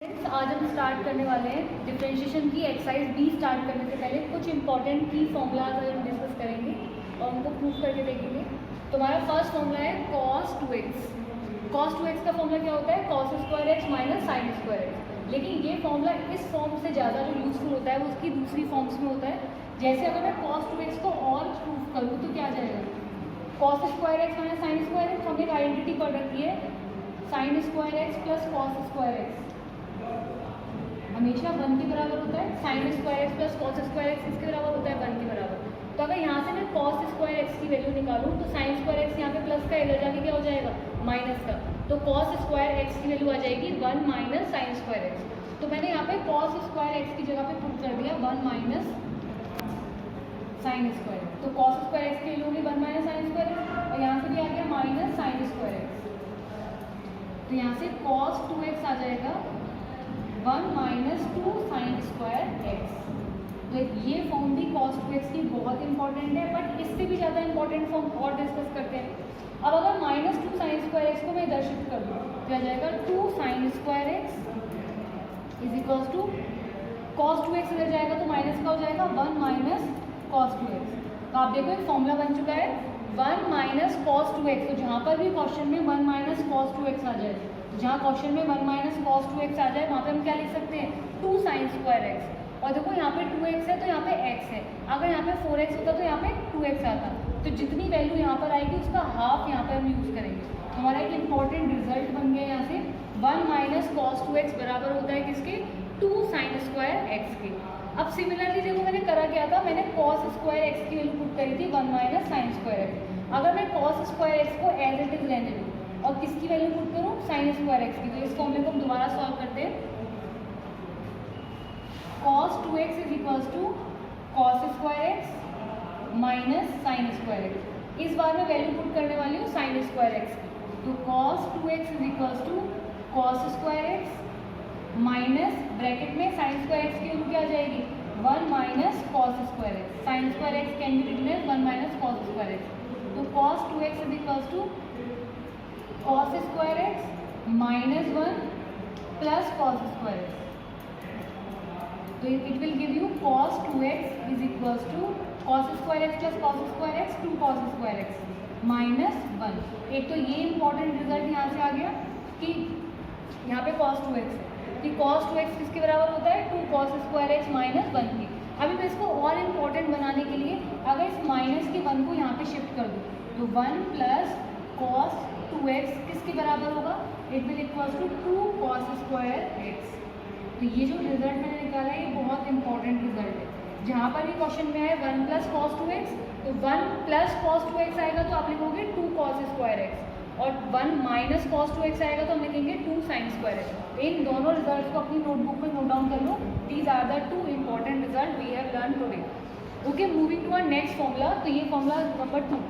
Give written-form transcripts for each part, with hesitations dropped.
आज हम स्टार्ट करने वाले हैं डिफरेंशिएशन की एक्सरसाइज बी। स्टार्ट करने से पहले कुछ इंपॉर्टेंट की फॉर्मूलाज हम डिस्कस करेंगे और उनको प्रूफ करके देखेंगे। तो हमारा फर्स्ट फॉर्मूला है cos 2x। cos 2x का फॉर्मूला क्या होता है? cos square x minus sine square x. लेकिन ये फॉर्मूला इस फॉर्म से ज़्यादा जो यूजफुल होता है वो उसकी दूसरी फॉर्म्स में होता है। जैसे अगर मैं cos 2x को और प्रूफ करूँ तो क्या आ जाएगा? cos square x minus sine square x. हमने एक आइडेंटिटी पढ़ रखी है, sign square x plus cos square x हमेशा 1 के बराबर होता है। Sign square x plus cos square x किसके बराबर होता है? 1 के बराबर। तो अगर यहाँ से मैं कॉस स्क्वायर एक्स की वैल्यू निकालूँ तो साइन स्क्वायर एक्स यहाँ पे प्लस का, इधर जाके क्या हो जाएगा? माइनस का। तो कॉस स्क्वायर एक्स की वैल्यू आ जाएगी 1 माइनस साइन स्क्वायर एक्स। तो मैंने यहाँ पे कॉस स्क्वायर एक्स की जगह पे पुट कर दिया 1 माइनस साइन स्क्वायर। तो कॉस स्क्वायर एक्स की वैल्यू होगी 1 माइनस साइन स्क्वायर एक्स और यहाँ से भी आ गया माइनस साइन स्क्वायर एक्स। तो यहाँ से कॉस 2x आ जाएगा 1 माइनस 2 साइन स्क्वायर एक्स। तो ये फॉर्म भी cos 2x की बहुत इंपॉर्टेंट है, बट इससे भी ज़्यादा इंपॉर्टेंट फॉर्म और डिस्कस करते हैं। अब अगर माइनस 2 साइन स्क्वायर एक्स को मैं इधर शिफ्ट कर दूँ तो आ जाएगा 2 sine square x is equals to cos 2x इधर जाएगा तो माइनस का हो जाएगा 1 माइनस cos 2x। तो आप देखो एक फॉर्मूला बन चुका है 1 माइनस cos 2x। तो जहाँ पर भी क्वेश्चन में 1 माइनस cos 2x आ जाए, जहाँ क्वेश्चन में 1 माइनस cos 2x आ जाए वहाँ पे हम क्या लिख सकते हैं? 2 साइन स्क्वायर एक्स। और देखो यहाँ पे 2x है तो यहाँ पे x है। अगर यहाँ पे 4x होता तो यहाँ पे 2x आता। तो जितनी वैल्यू यहाँ पर आएगी उसका हाफ यहाँ पे हम यूज़ करेंगे। तो हमारा एक इंपॉर्टेंट रिजल्ट बन गया यहाँ से 1 माइनस cos 2x बराबर होता है किसके? 2 साइन स्क्वायर एक्स के। अब सिमिलरली देखो मैंने करा क्या था, मैंने cos स्क्वायर एक्स की वैल्यू पुट करी थी 1 माइनस साइन स्क्वायर एक्स। अगर मैं cos स्क्वायर एक्स को एज इट इज रहने दूँ और किसकी वैल्यू पुट करूँ? साइन स्क्वायर एक्स की। तो इस फॉर्मूले को हम दोबारा सॉल्व करते हैं। cos 2x is equals to cos square x minus sine square x. इस बार मैं वैल्यू पुट करने वाली हूँ साइन स्क्वायर एक्स की। तो cos 2x is equals to cos square x minus bracket में साइन स्क्वायर एक्स की वैल्यू क्या आ जाएगी? 1 minus cos square x. Sine square x can be written as 1 minus cos square x. तो cos 2x is equals to cos square x minus 1 plus cos square x. तो it will give you cos 2x is equals to cos square x plus cos square x 2 cos square x minus 1। एक तो ये important result यहाँ से आ गया कि यहाँ पे cos 2x है कि cos 2x किसके बराबर होता है? 2 cos स्क्वायर एक्स माइनस 1 की। अभी मैं इसको और इम्पॉर्टेंट बनाने के लिए अगर इस माइनस के 1 को यहाँ पे शिफ्ट कर दूँ तो 1 प्लस cos 2x किसके बराबर होगा? It will equals to 2 cos square x. तो ये जो रिजल्ट मैंने निकाला है ये बहुत इंपॉर्टेंट रिजल्ट है। जहाँ पर भी क्वेश्चन में है 1 प्लस cos 2x तो 1 प्लस cos 2x आएगा तो आप लिखोगे 2 cos स्क्वायर एक्स और 1 माइनस cos 2x आएगा तो हम लिखेंगे 2 साइन स्क्वायर एक्स। तो इन दोनों रिजल्ट को अपनी नोटबुक में नोट डाउन कर लो। These are the 2 important result we have learn today. Okay, moving to our next formula. तो ये फॉर्मूला नंबर 2।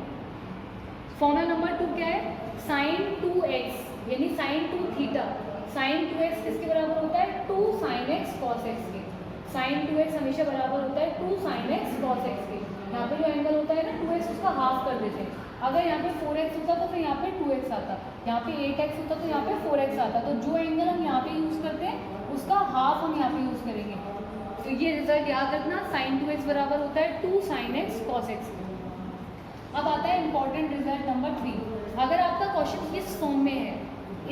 फॉर्मूला नंबर 2 क्या है? साइन 2x यानी साइन 2 थीटा। साइन 2x किसके बराबर होता है? 2 साइन x cos x के। साइन 2x हमेशा बराबर होता है 2 साइन x cos x के। यहाँ पे जो एंगल होता है ना 2x उसका हाफ कर देते हैं। अगर यहाँ पे 4x होता तो फिर यहाँ पे 2x आता, यहाँ पे 8x होता तो यहाँ पे 4x आता। तो जो एंगल हम यहाँ पे यूज़ करते हैं उसका हाफ हम यहाँ पे यूज़ करेंगे। तो ये रिजल्ट याद रखना, साइन 2x बराबर होता है 2 साइन x cos x के। अब आता है इंपॉर्टेंट रिजल्ट नंबर 3। अगर आपका क्वेश्चन इस फॉर्म में है,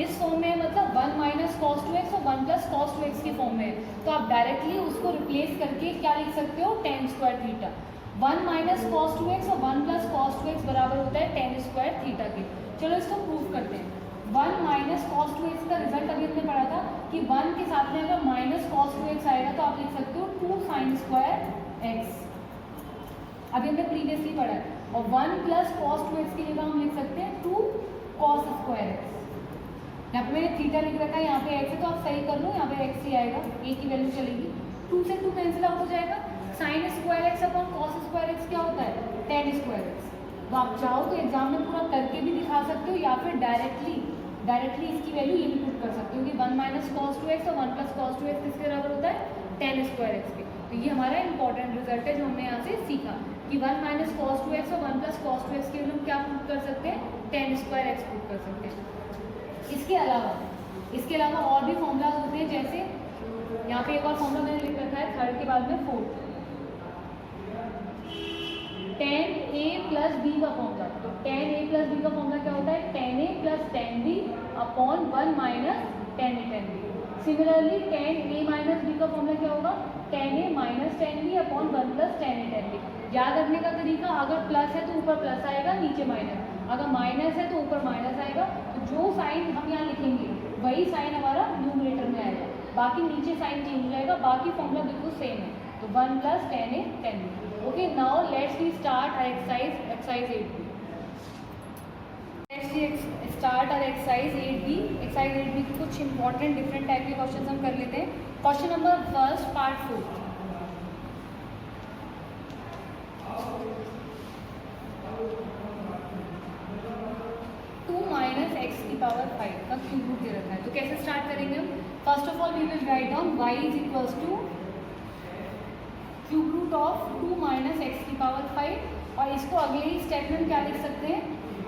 इस फॉर्म में मतलब 1 माइनस cos 2x और 1 प्लस cos 2x की फॉर्म में है, तो आप डायरेक्टली उसको रिप्लेस करके क्या लिख सकते हो? tan square theta. 1 minus cos 2x और 1 प्लस cos 2x बराबर होता है tan स्क्वायर थीटा के। चलो इसको प्रूव करते हैं। 1 माइनस cos 2x का रिजल्ट अभी हमने पढ़ा था कि 1 के साथ में अगर माइनस cos 2x आएगा तो आप लिख सकते हो 2 साइन स्क्वायर एक्स। अभी हमने प्रीवियसली पढ़ा है। और 1 प्लस cos 2x की जगह हम लिख सकते हैं 2 cos स्क्वायर एक्स। यहाँ पे मैंने थीटा लिख रखा है, यहाँ पे x है तो आप सही कर लो, यहाँ पे x ही आएगा, a की वैल्यू चलेगी। 2 से 2 कैंसिल आउट हो जाएगा। Sign square x upon cos square x क्या होता है? tan square x. तो आप चाहो तो एग्जाम में पूरा करके भी दिखा सकते हो या फिर डायरेक्टली इसकी वैल्यू ये भी पुट कर सकते हो कि 1 माइनस cos 2x और 1 प्लस cos 2x किसके बराबर होता है? tan स्क्वायर एक्स के। तो ये हमारा इंपॉर्टेंट रिजल्ट है जो हमने यहाँ से सीखा कि 1 माइनस cos 2x और 1 प्लस cos 2x के लिए हम क्या पुट कर सकते हैं? tan स्क्वायर एक्स पुट कर सकते हैं। इसके अलावा इसके अलावा और भी फॉर्मूलाज होते हैं, जैसे यहाँ पे एक और फॉर्मूला मैंने लिख रखा है थर्ड के बाद में fourth, tan a plus B का फॉर्मूला। तो tan a प्लस बी का फॉर्मूला क्या होता है, tan a plus tan b upon 1 minus tan a tan b। Similarly tan a minus b का फॉर्मूला क्या होगा, tan a minus tan b upon 1 plus tan a tan b। याद रखने का तरीका, अगर प्लस है तो ऊपर प्लस आएगा, नीचे माइनस, अगर माइनस है तो ऊपर माइनस आएगा। तो जो साइन हम यहाँ लिखेंगे वही साइन हमारा न्यूमरेटर में आएगा, बाकी नीचे साइन चेंज हो जाएगा, बाकी फॉर्मूला बिल्कुल सेम है। तो 1 plus tan a tan b। Okay, now let's start our exercise 8b. Let's start our exercise 8b. Exercise 8b के कुछ इंपॉर्टेंट डिफरेंट टाइप के क्वेश्चन हम कर लेते हैं। Question number first part 4, x की पावर 5 का क्यूब रूट दे रखा है। तो कैसे स्टार्ट करेंगे हम, first of all we will write down y is equals to cube root of 2 minus x की पावर 5, और इसको अगले ही स्टेप में हम क्या लिख सकते हैं,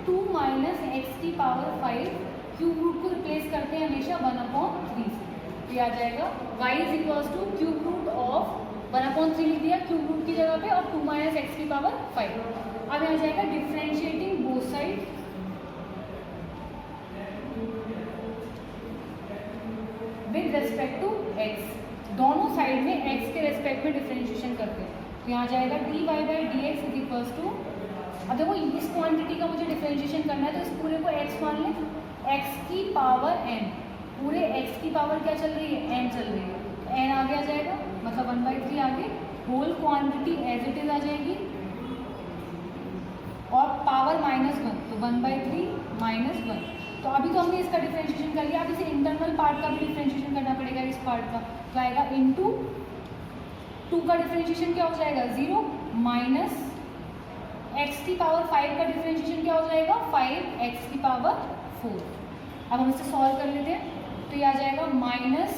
2 माइनस एक्स की पावर 5, क्यूब रूट को रिप्लेस करते हैं हमेशा 1/3 से। तो आ जाएगा y is equals to cube root of 1/3 लिख दिया क्यूब रूट की जगह पे, और 2 माइनस एक्स की पावर 5। अब आ जाएगा differentiating both side with respect to x, दोनों साइड में x के रेस्पेक्ट में डिफरेंशिएशन करते हैं। तो यहाँ जाएगा dy by D x is equals to, अब देखो इस क्वांटिटी का मुझे डिफरेंशिएशन करना है, तो इस पूरे को x मान लें, x की पावर n, पूरे x की पावर क्या चल रही है, n चल रही है, तो n आगे आ जाएगा, मतलब 1/3 आगे, whole quantity as it is आ जाएगी, और पावर -1, तो 1/3 -1। तो अभी तो हमने इसका डिफरेंशिएशन कर लिया, अब इसे इंटरनल पार्ट का भी डिफरेंशिएशन करना पड़ेगा, इस पार्ट का। तो आएगा इनटू 2 का डिफरेंशिएशन क्या हो जाएगा 0, माइनस x की पावर 5 का डिफरेंशिएशन क्या हो जाएगा 5x की पावर 4। अब हम इसे सॉल्व कर लेते हैं, तो ये आ जाएगा minus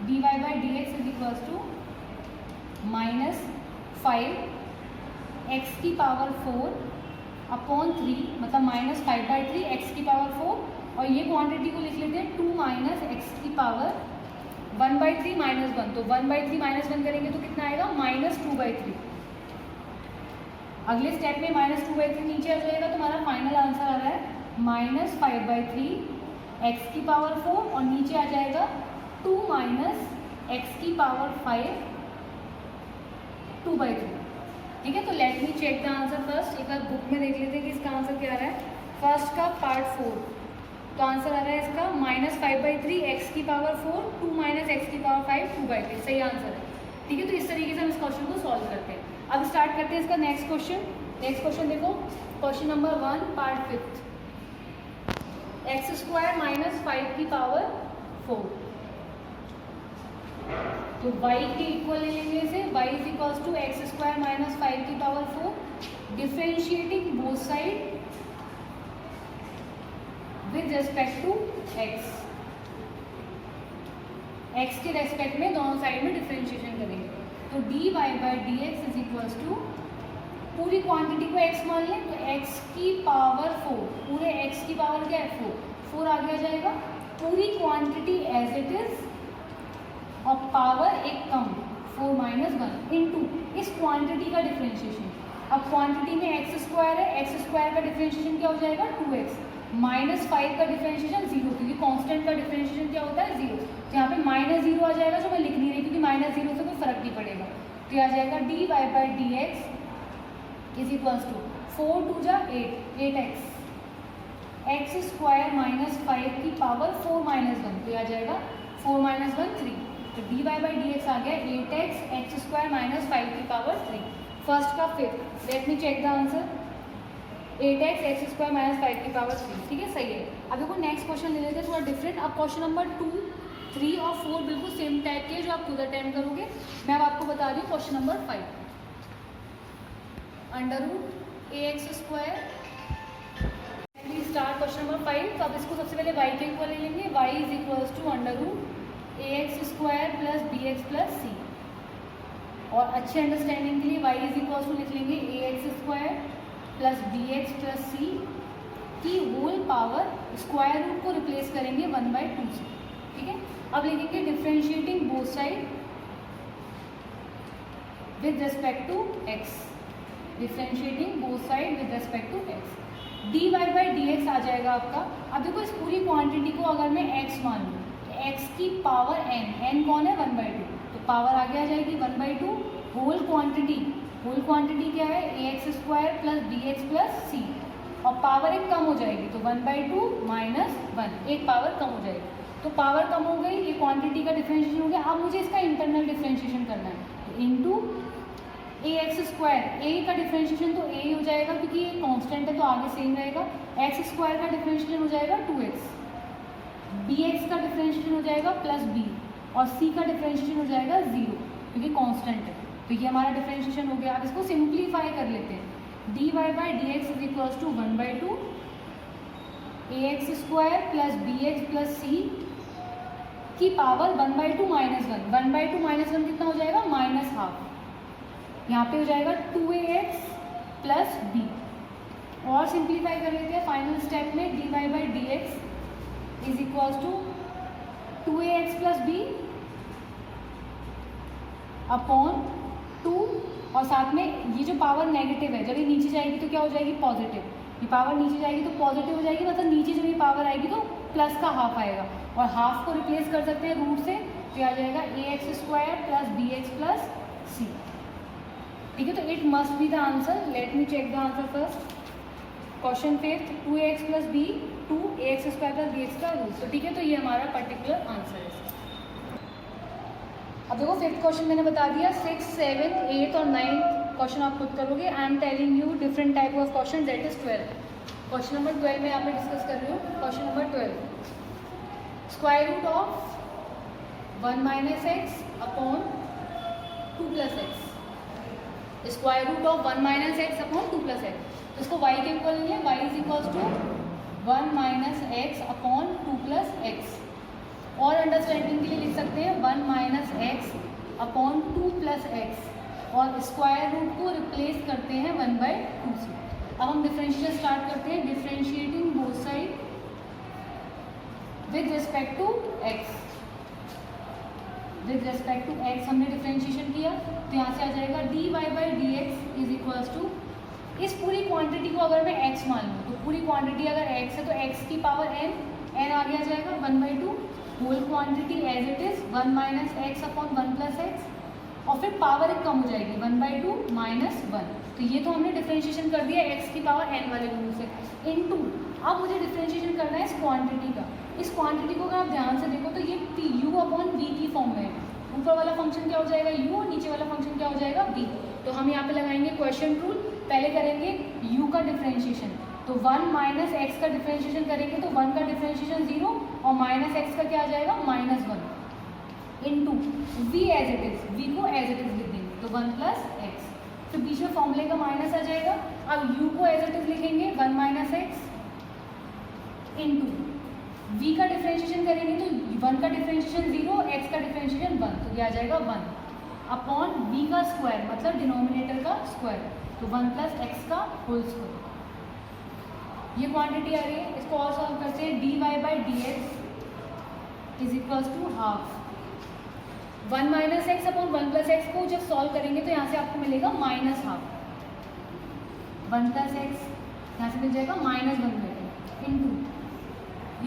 dy by D x is equals to minus 5x की पावर 4 अपॉन 3, मतलब -5/3 x की पावर 4, और ये क्वांटिटी को लिख लेते हैं 2 माइनस एक्स की पावर 1/3 -1, तो 1/3 -1 करेंगे तो कितना आएगा -2/3। अगले स्टेप में -2/3 नीचे आ जाएगा, तो हमारा फाइनल आंसर आ रहा है -5/3 x की पावर 4, और नीचे आ जाएगा 2 माइनस एक्स की पावर 5 2/3। ठीक है, तो let me check the answer first, एक बार बुक में देख लेते हैं कि इसका आंसर क्या आ रहा है। फर्स्ट का पार्ट 4, तो आंसर आ रहा है इसका -5/3 एक्स की पावर 4, 2 माइनस एक्स की पावर 5 2/3, सही आंसर है। ठीक है, तो इस तरीके से हम इस क्वेश्चन को सॉल्व करते हैं। अब स्टार्ट करते हैं इसका नेक्स्ट क्वेश्चन। नेक्स्ट क्वेश्चन देखो, क्वेश्चन नंबर 1 पार्ट 5, x² - 5 की पावर 4, तो y के इक्वल ले लेंगे इसे, y is equals to x² - 5 की power 4, differentiating both side with respect to x, x के रेस्पेक्ट में दोनों साइड में डिफरेंशिएशन करेंगे। तो dy by D x is equals to, पूरी क्वांटिटी को x मान लें, तो x की पावर 4, पूरे x की पावर क्या है 4 आगे आ जाएगा, पूरी क्वांटिटी एज इट इज, और पावर एक कम 4 - 1 इनटू इस क्वांटिटी का डिफरेंशिएशन। अब क्वांटिटी में x² है, x² का डिफरेंशिएशन क्या हो जाएगा 2x, -5 का डिफरेंशिएशन 0, क्योंकि कांस्टेंट का डिफरेंशिएशन क्या होता है 0। तो यहाँ पे -0 आ जाएगा, जो मैं लिख नहीं रही क्योंकि -0 से कोई फर्क नहीं पड़ेगा। तो आ जाएगा dy by D x is equals to 4 2 जा 8x, x² - 5 की पावर 4 - 1, तो आ जाएगा 4 - 1 3, तो dy बाई डी एक्स आ गया 8x, x² - 5 की पावर 3। फर्स्ट का fifth, let me check the answer, 8x, x² - 5 की पावर 3। ठीक है, सही है। अब देखो नेक्स्ट क्वेश्चन ले लेते हैं, थोड़ा डिफरेंट। अब क्वेश्चन नंबर 2, 3 और 4 बिल्कुल सेम टाइप के जो आप खुद अटेम्प्ट करोगे। मैं अब आपको बता रही हूँ question number 5, √ax²। Start question number 5। तो अब इसको सबसे पहले y के इक्वल ले लेंगे, y is equals to √ax² plus bx plus c, और अच्छे अंडरस्टैंडिंग के लिए y इज इक्वल्स टू लिख लेंगे ax² plus bx plus c, की होल पावर स्क्वायर रूट को रिप्लेस करेंगे 1/2 से, ठीक है। अब लिखेंगे differentiating both side with respect to x, differentiating both side with respect to x, dy/dx आ जाएगा आपका। अब देखो इस पूरी क्वांटिटी को अगर मैं x मान लूँ तो x की पावर n कौन है 1/2, तो पावर आगे आ जाएगी 1/2 होल क्वांटिटी क्या है ax² plus bx plus c, और पावर एक कम हो जाएगी तो 1/2 माइनस 1, एक पावर कम हो जाएगी। तो पावर कम हो गई, ये क्वांटिटी का डिफ्रेंशिएशन हो गया। अब मुझे इसका इंटरनल डिफ्रेंशिएशन करना है, तो इंटू ax², a का डिफ्रेंशिएशन तो a हो जाएगा क्योंकि ये कांस्टेंट है तो आगे सेम रहेगा, x² का डिफ्रेंशिएशन हो जाएगा 2x, bx का डिफ्रेंशिएशन हो जाएगा प्लस b, और c का डिफ्रेंशिएशन हो जाएगा 0 क्योंकि कांस्टेंट है। तो ये हमारा डिफ्रेंशिएशन हो गया। अब इसको सिंप्लीफाई कर लेते हैं, dy/dx is equals to 1/2 ax² plus bx plus c की पावर 1/2 माइनस 1, 1/2 माइनस 1 कितना हो जाएगा -12, यहाँ पे हो जाएगा 2ax प्लस b, और सिंप्लीफाई कर लेते हैं फाइनल स्टेप में, dy/dx is equals to 2ax plus b upon 2, और साथ में ये जो पावर नेगेटिव है जब ये नीचे जाएगी तो क्या हो जाएगी पॉजिटिव, ये पावर नीचे जाएगी तो पॉजिटिव हो जाएगी, मतलब नीचे जब ये पावर आएगी तो प्लस का हाफ आएगा, और हाफ को रिप्लेस कर सकते हैं रूट से, तो आ जाएगा ax² plus bx plus c, ठीक है। तो it must be the answer, let me check the answer first. Question 5 2ax plus b 2ax² plus bx का रूट, तो ठीक है, तो ये हमारा पर्टिकुलर आंसर है। अब देखो 5th क्वेश्चन मैंने बता दिया, 6, 7, 8 और 9th क्वेश्चन आप खुद करोगे। I am telling you different type of question, that is 12। Question number 12 में यहाँ पे डिस्कस कर रही हूँ। Question number 12, square root of 1 minus x upon 2 plus x, square root of 1 minus x upon 2 plus x, इसको y के equal लेंगे, y is equals to 1 minus x upon 2 plus x, और अंडरस्टैंडिंग के लिए लिख सकते हैं 1 minus x upon 2 plus x, और स्क्वायर रूट को रिप्लेस करते हैं 1/2 से। अब हम डिफ्रेंशिएशन स्टार्ट करते हैं, differentiating both side with respect to x, with respect to x हमने डिफ्रेंशिएशन किया, तो यहाँ से आ जाएगा dy/dx इज इक्वल्स टू, इस पूरी क्वांटिटी को अगर मैं x मान लूँ तो पूरी क्वांटिटी अगर x है तो x की पावर n आगे आ जाएगा 1/2 whole quantity as it is 1 minus x upon 1 plus x, और फिर पावर एक कम हो जाएगी 1/2 माइनस 1, तो ये तो हमने डिफ्रेंशिएशन कर दिया x की पावर n वाले रूल से, इनटू अब मुझे डिफ्रेंशिएशन करना है इस क्वांटिटी का। इस क्वांटिटी को अगर आप ध्यान से देखो तो ये u अपॉन v की फॉर्म में है, ऊपर वाला फंक्शन क्या हो जाएगा u और नीचे वाला फंक्शन क्या हो जाएगा v, तो हम यहाँ पे लगाएंगे क्वेश्चन रूल, पहले करेंगे u का डिफ्रेंशिएशन, तो 1 माइनस एक्स का डिफ्रेंशिएशन करेंगे तो 1 का डिफ्रेंशिएशन 0 और माइनस एक्स का क्या आ जाएगा -1 into v as it is, v को एज इट इज लिख देंगे तो 1 प्लस एक्स, तो बीच में फॉर्मूले का माइनस आ जाएगा। अब u को एज इट इज लिखेंगे 1 माइनस एक्स इनटू v का डिफ्रेंशिएशन करेंगे तो 1 का डिफ्रेंशिएशन 0, x का डिफ्रेंशिएशन 1, तो ये आ जाएगा 1 अपॉन v का स्क्वायर मतलब डिनोमिनेटर का स्क्वायर, तो 1 प्लस एक्स का होल स्क्वायर, ये क्वांटिटी आ रही है। इसको और सॉल्व करते हैं, dy/dx is equals to half 1 minus x upon 1 plus x को जब सॉल्व करेंगे तो यहाँ से आपको मिलेगा माइनस हाफ, 1 प्लस एक्स यहाँ से मिल जाएगा -1 मिलेगा इनटू,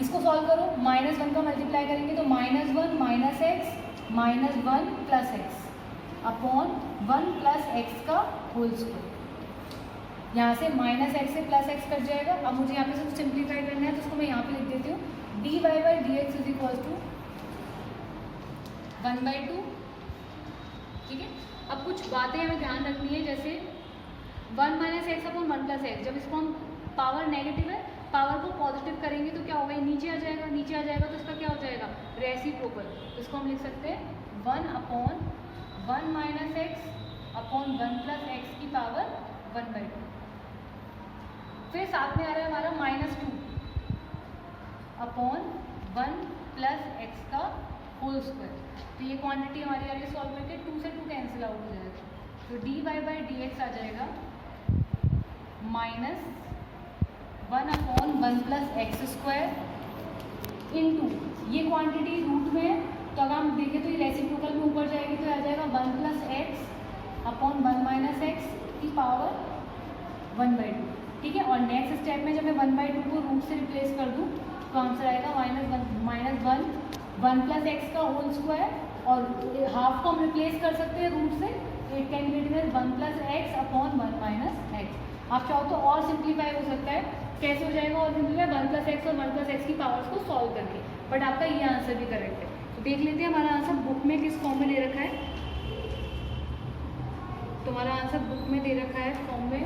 इसको सॉल्व करो -1 का मल्टीप्लाई करेंगे तो -1 minus x -1 plus x upon 1 plus x का होल स्क्वायर, यहाँ से माइनस एक्स से प्लस एक्स कट जाएगा। अब मुझे यहाँ पे सिर्फ सिंप्लीफाई करना है तो उसको मैं यहाँ पे लिख देती हूँ, dy/dx इज इक्वल टू 1/2, ठीक है। अब कुछ बातें हमें ध्यान रखनी है, जैसे 1 minus x upon 1 plus x, जब इसको हम पावर नेगेटिव है पावर को पॉजिटिव करेंगे तो क्या होगा, नीचे आ जाएगा, नीचे आ जाएगा तो इसका क्या हो जाएगा रेसिप्रोकल, तो इसको हम लिख सकते हैं 1 upon 1 minus x upon 1 plus x की पावर 1/2, फिर साथ में आ रहा है हमारा -2 अपॉन 1 प्लस एक्स का होल स्क्वायर, तो ये क्वांटिटी हमारी आ रही है सॉल्व करके 2 से 2 कैंसिल आउट हो जाएगा, तो dy/dx आ जाएगा 1/1 + x² ये क्वांटिटी रूट में है, तो अगर हम देखें तो ये रेसिप्रोकल में ऊपर जाएगी तो आ जाएगा 1 + x/1 - x की पावर 1/2। ठीक है, और नेक्स्ट स्टेप में जब मैं 1/2 को रूट से रिप्लेस कर दूँ तो आंसर आएगा -1 + x का होल स्क्वायर, और हाफ को हम रिप्लेस कर सकते हैं रूट से, it can be written 1 + x/1 - x। आप चाहो तो और सिंप्लीफाई हो सकता है, कैसे हो जाएगा और सिंप्लीफाई 1 + x और 1 + x की पावर्स को सॉल्व करके, बट आपका ये आंसर भी करेक्ट है। तो देख लेते हैं हमारा आंसर बुक में किस फॉर्म में दे रखा है। तो हमारा आंसर बुक में दे रखा है फॉर्म में।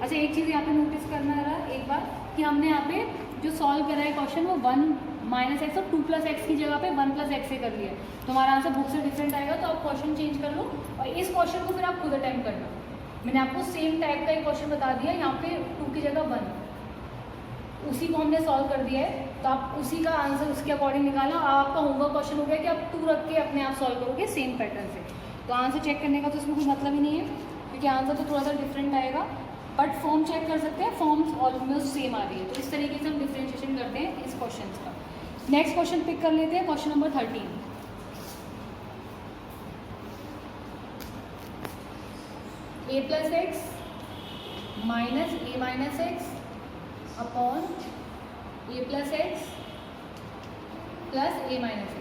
अच्छा, एक चीज़ यहाँ पे नोटिस करना रहा एक बार कि हमने यहाँ पे जो सॉल्व करा है क्वेश्चन वो 1 - x और 2 + x की जगह पे 1 + x से कर लिया है, तो हमारा आंसर बुक से डिफरेंट आएगा। तो आप क्वेश्चन चेंज कर लो और इस क्वेश्चन को फिर आप खुद अटेम्प्ट करना। मैंने आपको सेम टाइप का एक क्वेश्चन बता दिया, यहाँ पे 2 की जगह 1, उसी को हमने सॉल्व कर दिया है, तो आप उसी का आंसर उसके अकॉर्डिंग निकालो। आपका होमवर्क क्वेश्चन हो गया कि आप 2 रख के अपने आप सॉल्व करोगे सेम पैटर्न से। तो आंसर चेक करने का तो इसमें कोई मतलब ही नहीं है, क्योंकि आंसर तो थोड़ा सा डिफरेंट आएगा, बट फॉर्म चेक कर सकते हैं, फॉर्म्स ऑलमोस्ट सेम आ रही है। तो इस तरीके से हम डिफ्रेंशिएशन करते हैं इस क्वेश्चन का। नेक्स्ट क्वेश्चन पिक कर लेते हैं, question number 13। a + x - a - x upon a + x + a - x,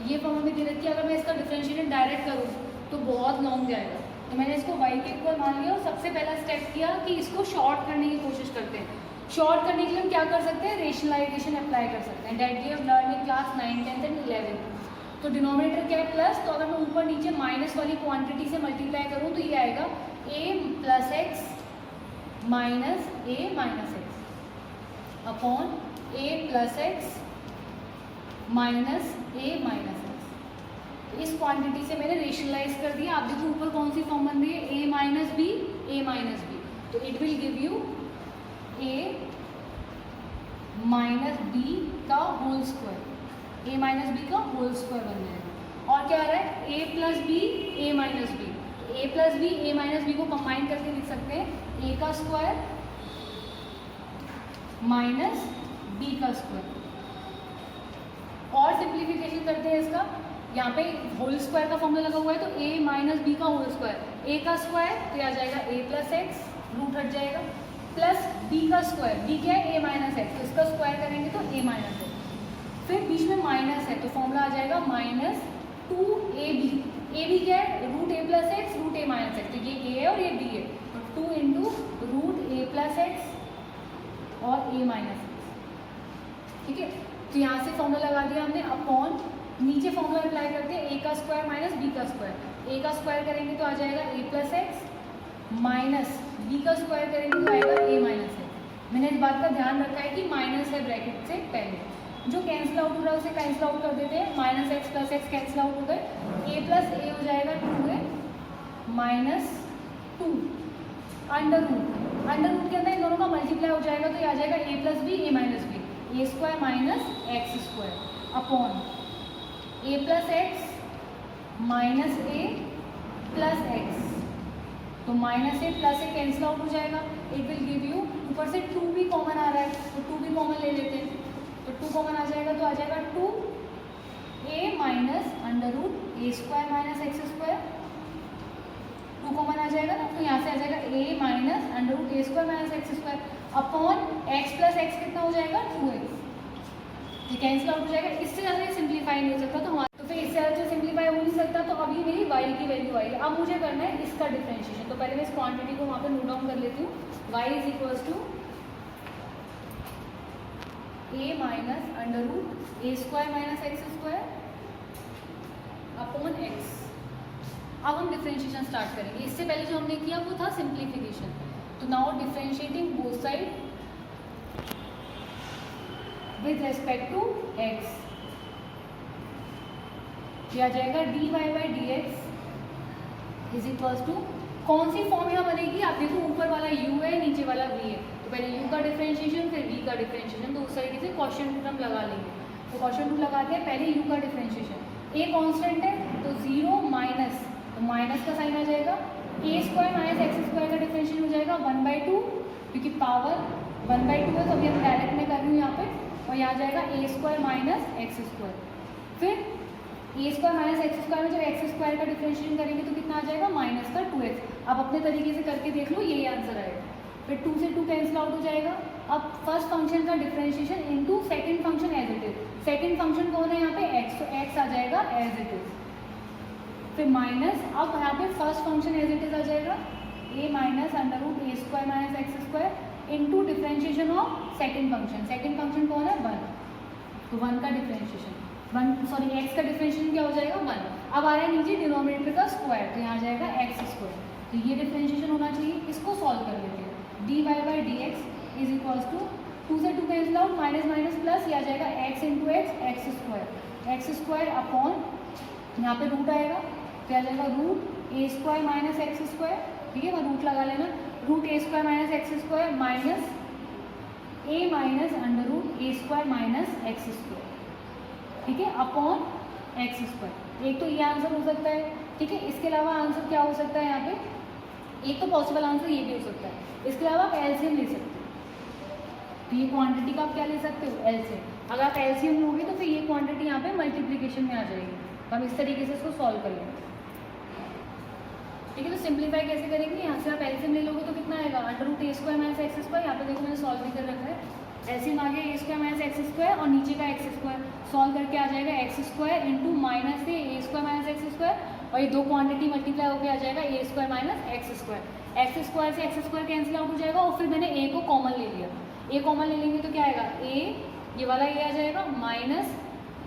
ये फॉर्म हमें दे रखी है। अगर मैं इसका डिफ्रेंशिएशन डायरेक्ट करूँ तो बहुत लॉन्ग जाएगा, तो मैंने इसको y के इक्वल मान लिया और सबसे पहला स्टेप किया कि इसको शॉर्ट करने की कोशिश करते हैं। शॉर्ट करने के लिए हम क्या कर सकते हैं, रेशनलाइजेशन अप्लाई कर सकते हैं, that we have learn in class 9, 10 and 11। तो डिनोमिनेटर क्या है प्लस, तो अगर मैं ऊपर नीचे माइनस वाली क्वांटिटी से मल्टीप्लाई करूँ तो ये आएगा a + x - a - x upon a + x - a - x। इस क्वांटिटी से मैंने रेशनलाइज कर दिया। आप देखो ऊपर कौन सी फॉर्म बन रही है, a - b, तो it will give you a - b का होल स्क्वायर, a - b का होल स्क्वायर बन जाएगा। और क्या आ रहा है, a + b a - b, तो a + b a - b को कंबाइन करके लिख सकते हैं a का स्क्वायर माइनस b का स्क्वायर। और सिंप्लीफिकेशन करते हैं इसका, यहाँ पे होल स्क्वायर का फॉर्मूला लगा हुआ है, तो a - b का होल स्क्वायर, a का स्क्वायर तो आ जाएगा a + x, रूट हट जाएगा, प्लस b का स्क्वायर, b क्या है a - x, तो इसका स्क्वायर करेंगे तो a - x, फिर बीच में माइनस है तो फॉर्मूला आ जाएगा -2ab। ab क्या है, √a + x √a - x, तो ये a है और ये b है, तो 2 × √a + x और a - x। ठीक है, तो यहाँ से फॉर्मूला लगा दिया हमने, अपॉन नीचे फॉर्मूला अप्लाई करते हैं a का स्क्वायर माइनस b का स्क्वायर। a का स्क्वायर करेंगे तो आ जाएगा a + x माइनस b का स्क्वायर करेंगे तो आएगा a - x। मैंने इस बात का ध्यान रखा है कि माइनस है ब्रैकेट से पहले, जो कैंसिल आउट हो रहा है उसे कैंसिल आउट कर देते हैं, -x + x कैंसिल आउट हो गए, a + a हो जाएगा 2a - 2 अंडर रूट के अंदर इन दोनों का मल्टीप्लाई हो जाएगा, तो ये आ जाएगा a + b a - b, a² - x² upon a + x minus a + x, तो -a + a कैंसिल आउट हो जाएगा, इट विल गिव यू, ऊपर से 2 भी कॉमन आ रहा है तो 2 भी कॉमन ले लेते हैं, तो 2 कॉमन आ जाएगा तो आ जाएगा 2a minus √a² - x², 2 common आ जाएगा ना, तो यहाँ से आ जाएगा a minus √a² - x² upon x + x कितना हो जाएगा 2x, ये कैंसिल आउट हो जाएगा। इससे ज़्यादा सिंप्लीफाई नहीं हो सकता, तो फिर इससे ज़्यादा सिंप्लीफाई हो नहीं सकता, तो अभी मेरी y की वैल्यू आई है। अब मुझे करना है इसका डिफरेंशिएशन, तो पहले मैं इस क्वांटिटी को वहाँ पे नोट डाउन कर लेती हूँ, y = a minus √a² - x² upon x। अब हम डिफरेंशिएशन स्टार्ट करेंगे। इससे पहले जो हमने किया वो था सिंप्लीफिकेशन, तो now differentiating both side with respect to x, ये आ जाएगा dy/dx = कौन सी फॉर्म यहाँ बनेगी, आप देखो ऊपर वाला u है नीचे वाला v है, तो पहले u का डिफरेंशिएशन फिर v का डिफरेंशिएशन, तो उस तरीके से क्वेश्चन रूट हम लगा लेंगे। तो क्वेश्चन रूट लगाते हैं, पहले u का डिफरेंशिएशन, a कांस्टेंट है तो 0 माइनस, तो माइनस का साइन आ जाएगा, a square minus x square का डिफरेंशियल हो जाएगा 1/2, क्योंकि पावर 1/2 है तो अभी हम डायरेक्ट में कर रही हूँ यहाँ पे, और यहाँ जाएगा a square minus x square. फिर ए स्क्वायर माइनस एक्स स्क्वायर में जब एक्स स्क्वायर का डिफरेंशिएशन करेंगे तो कितना आ जाएगा, माइनस का 2x। अब अपने तरीके से करके देख लो, यही आंसर आएगा। फिर 2 से 2 कैंसिल आउट हो जाएगा। अब फर्स्ट फंक्शन का differentiation into second function as it is. Second function कौन है यहाँ पे, x, तो x आ जाएगा एज इट इज। फिर माइनस, अब यहाँ पे first function as it is आ जाएगा a minus under root a square minus x square into differentiation of second function. Second function कौन है, 1, तो 1 का डिफरेंशिएशन, x का डिफरेंशिएशन क्या हो जाएगा, 1। अब आ रहा है नीचे डिनोमिनेटर का स्क्वायर, तो यहाँ आ जाएगा एक्स स्क्वायर, तो ये डिफरेंशिएशन होना चाहिए। इसको सॉल्व कर लेते हैं। dy by D x is equals to 2 से 2 cancel out, minus minus plus, ये आ जाएगा x into x square upon, यहाँ पे रूट आएगा, तो आ जाएगा root a square minus x square, ठीक है, वह रूट लगा लेना, root a square minus x square minus a minus under root a square minus x square, ठीक है, अपॉन एक्स स्क्वायर। एक तो ये आंसर हो सकता है, ठीक है। इसके अलावा आंसर क्या हो सकता है यहाँ पे, एक तो पॉसिबल आंसर ये भी हो सकता है। इसके अलावा आप एलसीएम ले सकते हो, तो ये क्वांटिटी का आप क्या ले सकते हो, एलसीएम। अगर आप एलसीएम लोगे तो फिर ये क्वांटिटी यहाँ पे मल्टीप्लिकेशन में आ जाएगी। तो हम इस तरीके से इसको सॉल्व कर लेंगे, ठीक है। तो सिंप्लीफाई कैसे करेंगे, यहाँ से आप एलसीएम ले लोगे तो कितना आएगा, under root a square minus x square, यहाँ पे देखो मैंने सॉल्व भी कर रखा है। एलसीएम आ गया ए स्क्वायर माइनस एक्स स्क्वायर और नीचे का एक्स स्क्वायर, सॉल्व करके आ जाएगा एक्स स्क्वायर इंटू माइनस से a square minus x square, और ये दो क्वांटिटी मल्टीप्लाई होकर आ जाएगा a square minus x square. X square से एक्स स्क्वायर कैंसिल आउट हो जाएगा, और फिर मैंने ए को कॉमन ले लिया। ए कॉमन ले लेंगे तो क्या आएगा, ए, ये वाला ए आ जाएगा, माइनस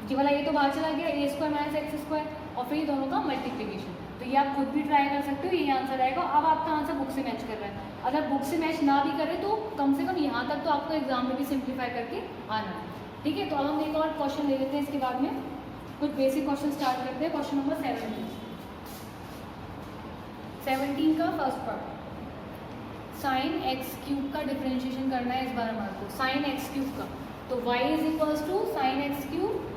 ये वाला ए तो बाहर चला गया, ए स्क्वायर माइनस एक्स स्क्वायर, और फिर ये दोनों का मल्टीप्लिकेशन। तो ये आप खुद भी ट्राई कर सकते हो, ये आंसर आएगा। अब आपका आंसर बुक से मैच कर रहा है, अगर बुक से मैच ना भी करे तो कम से कम यहाँ तक तो आपको एग्जाम में भी सिंप्लीफाई करके आना है, ठीक है। तो अब हम एक और क्वेश्चन ले लेते हैं, इसके बाद में कुछ बेसिक क्वेश्चन स्टार्ट करते हैं। क्वेश्चन नंबर 17 का first part, sign x cube का डिफरेंशिएशन करना है इस बार हमारे को, साइन एक्स क्यूब का। तो y is equals to sine x cube,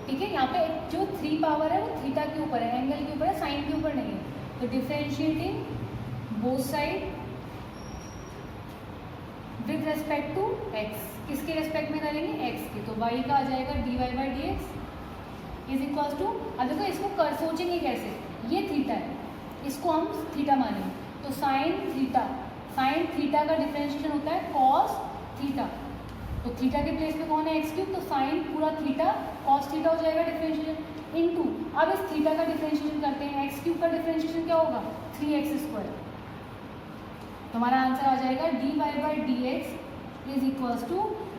ठीक है। यहाँ पे जो 3 पावर है वो थीटा के ऊपर है, एंगल के ऊपर है, साइन के ऊपर नहीं है। तो differentiating both side with respect to x, किसके रेस्पेक्ट में करेंगे, x की। तो y का आ जाएगा dy by D x is equals to, अब देखो इसको कर सोचेंगे कैसे, ये थीटा है, इसको हम थीटा मानेंगे, तो साइन थीटा का डिफरेंशिएशन होता है कॉस थीटा। तो थीटा के प्लेस पे कौन है, एक्स क्यूब, तो साइन पूरा थीटा कॉस थीटा हो जाएगा डिफरेंशिएशन इनटू, अब इस थीटा का डिफरेंशिएशन करते हैं, एक्स क्यूब का डिफरेंशिएशन क्या होगा, 3x स्क्वायर। तो हमारा आंसर आ जाएगा dy by D x is equals to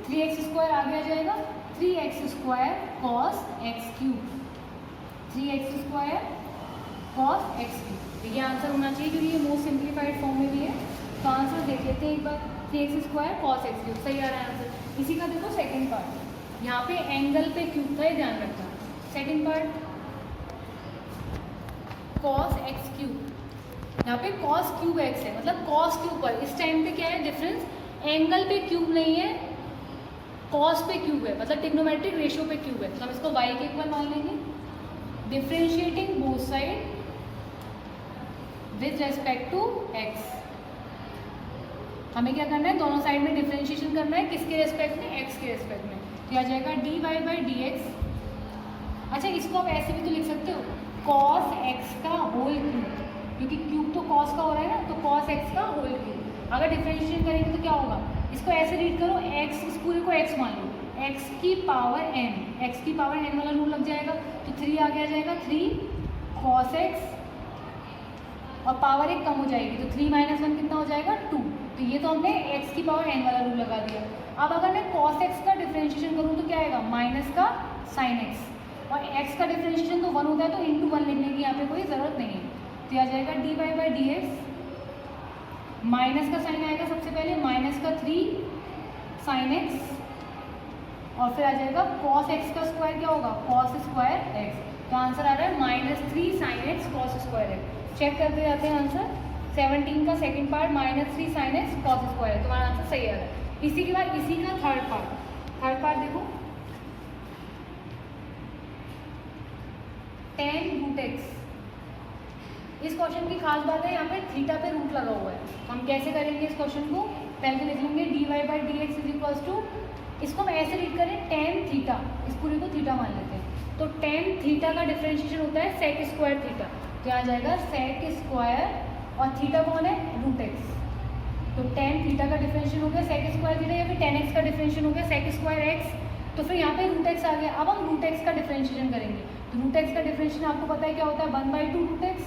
3x square, आगे आ जाएगा 3x square cos x cube, 3x square cos x cube. तो ये आंसर होना चाहिए क्योंकि ये मोस्ट सिंप्लीफाइड फॉर्म में भी है। तो आंसर देख लेते हैं एक बार, 3x square cos x cube, सही आ रहा है आंसर। इसी का देखो सेकंड पार्ट, यहाँ पे एंगल पे क्यूब था, ये ध्यान रखना। Second part cos x cube, यहाँ पे कॉस क्यूब एक्स है, मतलब कॉस के ऊपर इस टाइम पे क्या है डिफरेंस, एंगल पे क्यूब नहीं है, कॉस पे क्यूब है, मतलब ट्रिग्नोमेट्रिक रेशियो पे क्यूब है। तो हम इसको y के इक्वल मान लेंगे। Differentiating both side with respect to x, हमें क्या करना है, दोनों साइड में डिफरेंशिएशन करना है, किसके रेस्पेक्ट में, x के रेस्पेक्ट में। तो आ जाएगा dy बाई डी एक्स। अच्छा, इसको आप ऐसे भी तो लिख सकते हो, cos x का होल क्यूब, क्योंकि क्यूब तो cos का हो रहा है ना, तो cos x का होल क्यूब। अगर डिफरेंशिएशन करेंगे तो क्या होगा, इसको ऐसे रीड करो, x, इस पूरे को x मान लो, x की पावर n, x की पावर n वाला रूल लग जाएगा, तो 3 आगे आ जाएगा, 3 cos x, और पावर एक कम हो जाएगी, तो 3 माइनस 1 कितना हो जाएगा, 2। तो ये तो हमने x की पावर n वाला रूल लगा दिया। अब अगर मैं cos x का डिफरेंशिएशन करूँ तो क्या आएगा, माइनस का sin x, और x का डिफरेंशिएशन तो 1 होता है, तो इंटू 1 लिखने की यहाँ पे कोई ज़रूरत नहीं है। तो आ जाएगा dy by D x, minus का साइन आएगा सबसे पहले, माइनस का 3 sin x, और फिर आ जाएगा cos x का स्क्वायर क्या होगा, cos स्क्वायर x। तो आंसर आ रहा है -3 sin x cos square x। Check करते जाते हैं आंसर। 17 का second part -3 sin x cos square, तुम्हारा आंसर सही आ रहा है। इसी के बाद इसी का थर्ड पार्ट देखो, tan रूट x इस क्वेश्चन की खास बात है यहाँ पे थीटा पे रूट लगा हुआ है। हम कैसे करेंगे इस क्वेश्चन को, पहले तो लिख लेंगे dy by D x is equals to, इसको हम ऐसे रीड करें टेन थीटा, इस पूरे को थीटा मान लेते हैं, तो टेन थीटा का डिफरेंशिएशन होता है सेक स्क्वायर थीटा, तो यहाँ जाएगा सेक स्क्वायर और थीटा कौन है रूट एक्स, तो टेन थीटा का डिफरेंशिएशन हो गया सेक स्क्वायर थीटा, या फिर टेन एक्स का डिफरेंशिएशन हो गया सेक स्क्वायर एक्स, तो फिर यहाँ पे रूट एक्स आ गया। अब हम रूट एक्स का डिफरेंशिएशन करेंगे, तो रूट एक्स का डिफरेंशिएशन आपको पता है क्या होता है 1/2 रूट एक्स,